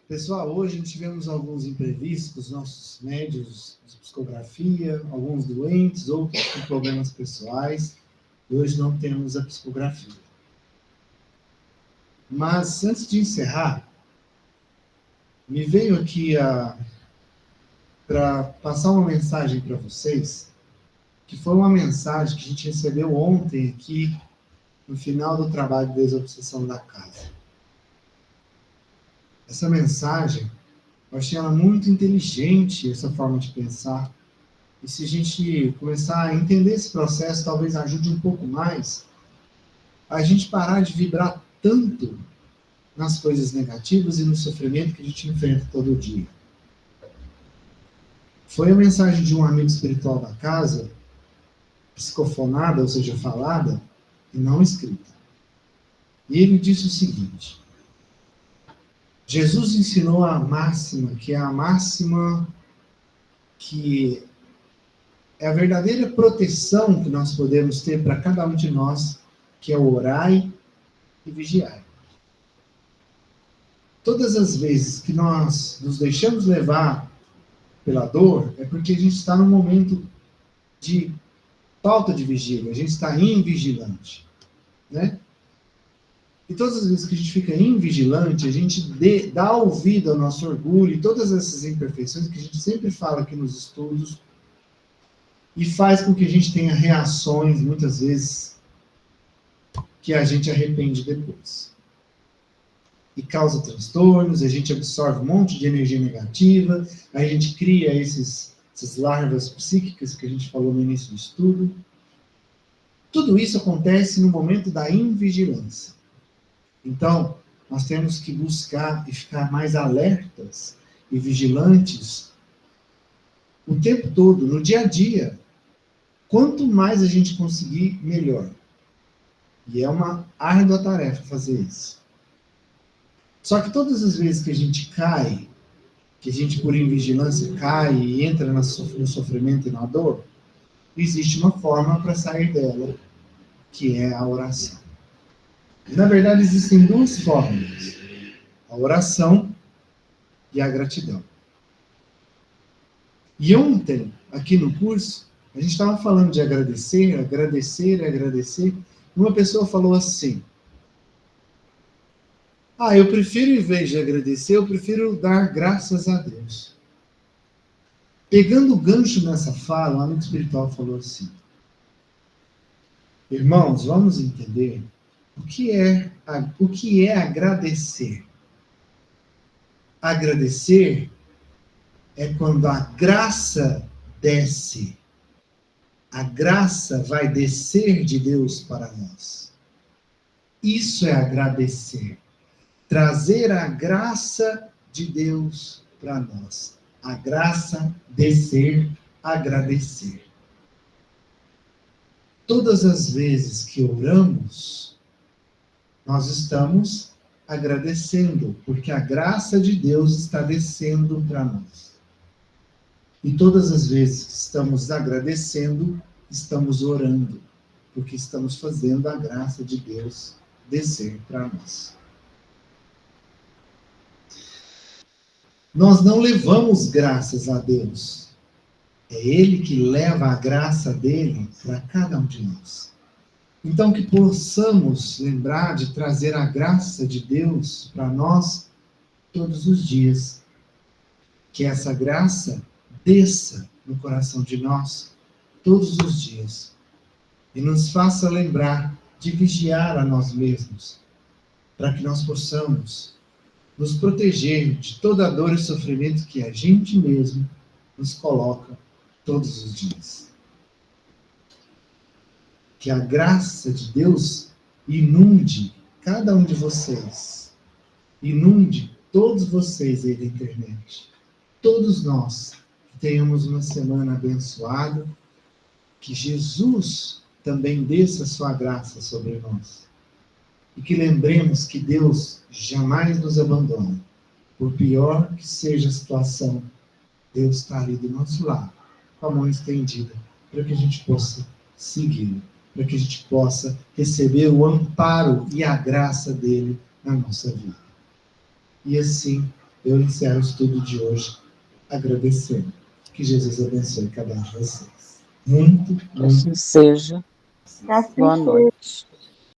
Pessoal, hoje tivemos alguns imprevistos, nossos médios de psicografia, alguns doentes, outros com problemas pessoais, e hoje não temos a psicografia. Mas, antes de encerrar, me veio aqui para passar uma mensagem para vocês, que foi uma mensagem que a gente recebeu ontem aqui, no final do trabalho de desobsessão da casa. Essa mensagem, eu achei ela muito inteligente, essa forma de pensar. E se a gente começar a entender esse processo, talvez ajude um pouco mais a gente parar de vibrar tanto nas coisas negativas e no sofrimento que a gente enfrenta todo dia. Foi a mensagem de um amigo espiritual da casa, psicofonada, ou seja, falada, e não escrita. E ele disse o seguinte: Jesus ensinou a máxima, que é a máxima que é a verdadeira proteção que nós podemos ter para cada um de nós, que é o orai e vigiai. Todas as vezes que nós nos deixamos levar pela dor, é porque a gente está num momento de falta de vigília, a gente está invigilante, né? E todas as vezes que a gente fica invigilante, a gente dá ouvido ao nosso orgulho e todas essas imperfeições que a gente sempre fala aqui nos estudos, e faz com que a gente tenha reações, muitas vezes, que a gente arrepende depois. E causa transtornos, a gente absorve um monte de energia negativa, a gente cria essas larvas psíquicas que a gente falou no início do estudo. Tudo isso acontece no momento da invigilância. Então, nós temos que buscar e ficar mais alertas e vigilantes o tempo todo, no dia a dia. Quanto mais a gente conseguir, melhor. E é uma árdua tarefa fazer isso. Só que todas as vezes que a gente cai, que a gente por invigilância cai e entra no sofrimento e na dor, existe uma forma para sair dela, que é a oração. E, na verdade, existem duas formas: a oração e a gratidão. E ontem, aqui no curso, a gente estava falando de agradecer, e uma pessoa falou assim: eu prefiro, em vez de agradecer, eu prefiro dar graças a Deus. Pegando o gancho nessa fala, o amigo espiritual falou assim: irmãos, vamos entender o que é agradecer. Agradecer é quando a graça desce. A graça vai descer de Deus para nós. Isso é agradecer. Trazer a graça de Deus para nós. A graça descer, agradecer. Todas as vezes que oramos, nós estamos agradecendo, porque a graça de Deus está descendo para nós. E todas as vezes que estamos agradecendo, estamos orando, porque estamos fazendo a graça de Deus descer para nós. Nós não levamos graças a Deus. É Ele que leva a graça dele para cada um de nós. Então, que possamos lembrar de trazer a graça de Deus para nós todos os dias. Que essa graça desça no coração de nós todos os dias e nos faça lembrar de vigiar a nós mesmos, para que nós possamos nos proteger de toda a dor e sofrimento que a gente mesmo nos coloca todos os dias. Que a graça de Deus inunde cada um de vocês, inunde todos vocês aí da internet, todos nós, que tenhamos uma semana abençoada, que Jesus também desça a sua graça sobre nós. E que lembremos que Deus jamais nos abandona. Por pior que seja a situação, Deus está ali do nosso lado, com a mão estendida, para que a gente possa segui-lo, para que a gente possa receber o amparo e a graça dele na nossa vida. E assim, eu encerro o estudo de hoje, agradecendo. Que Jesus abençoe cada um de vocês. Muito, muito. Assim seja. Boa noite.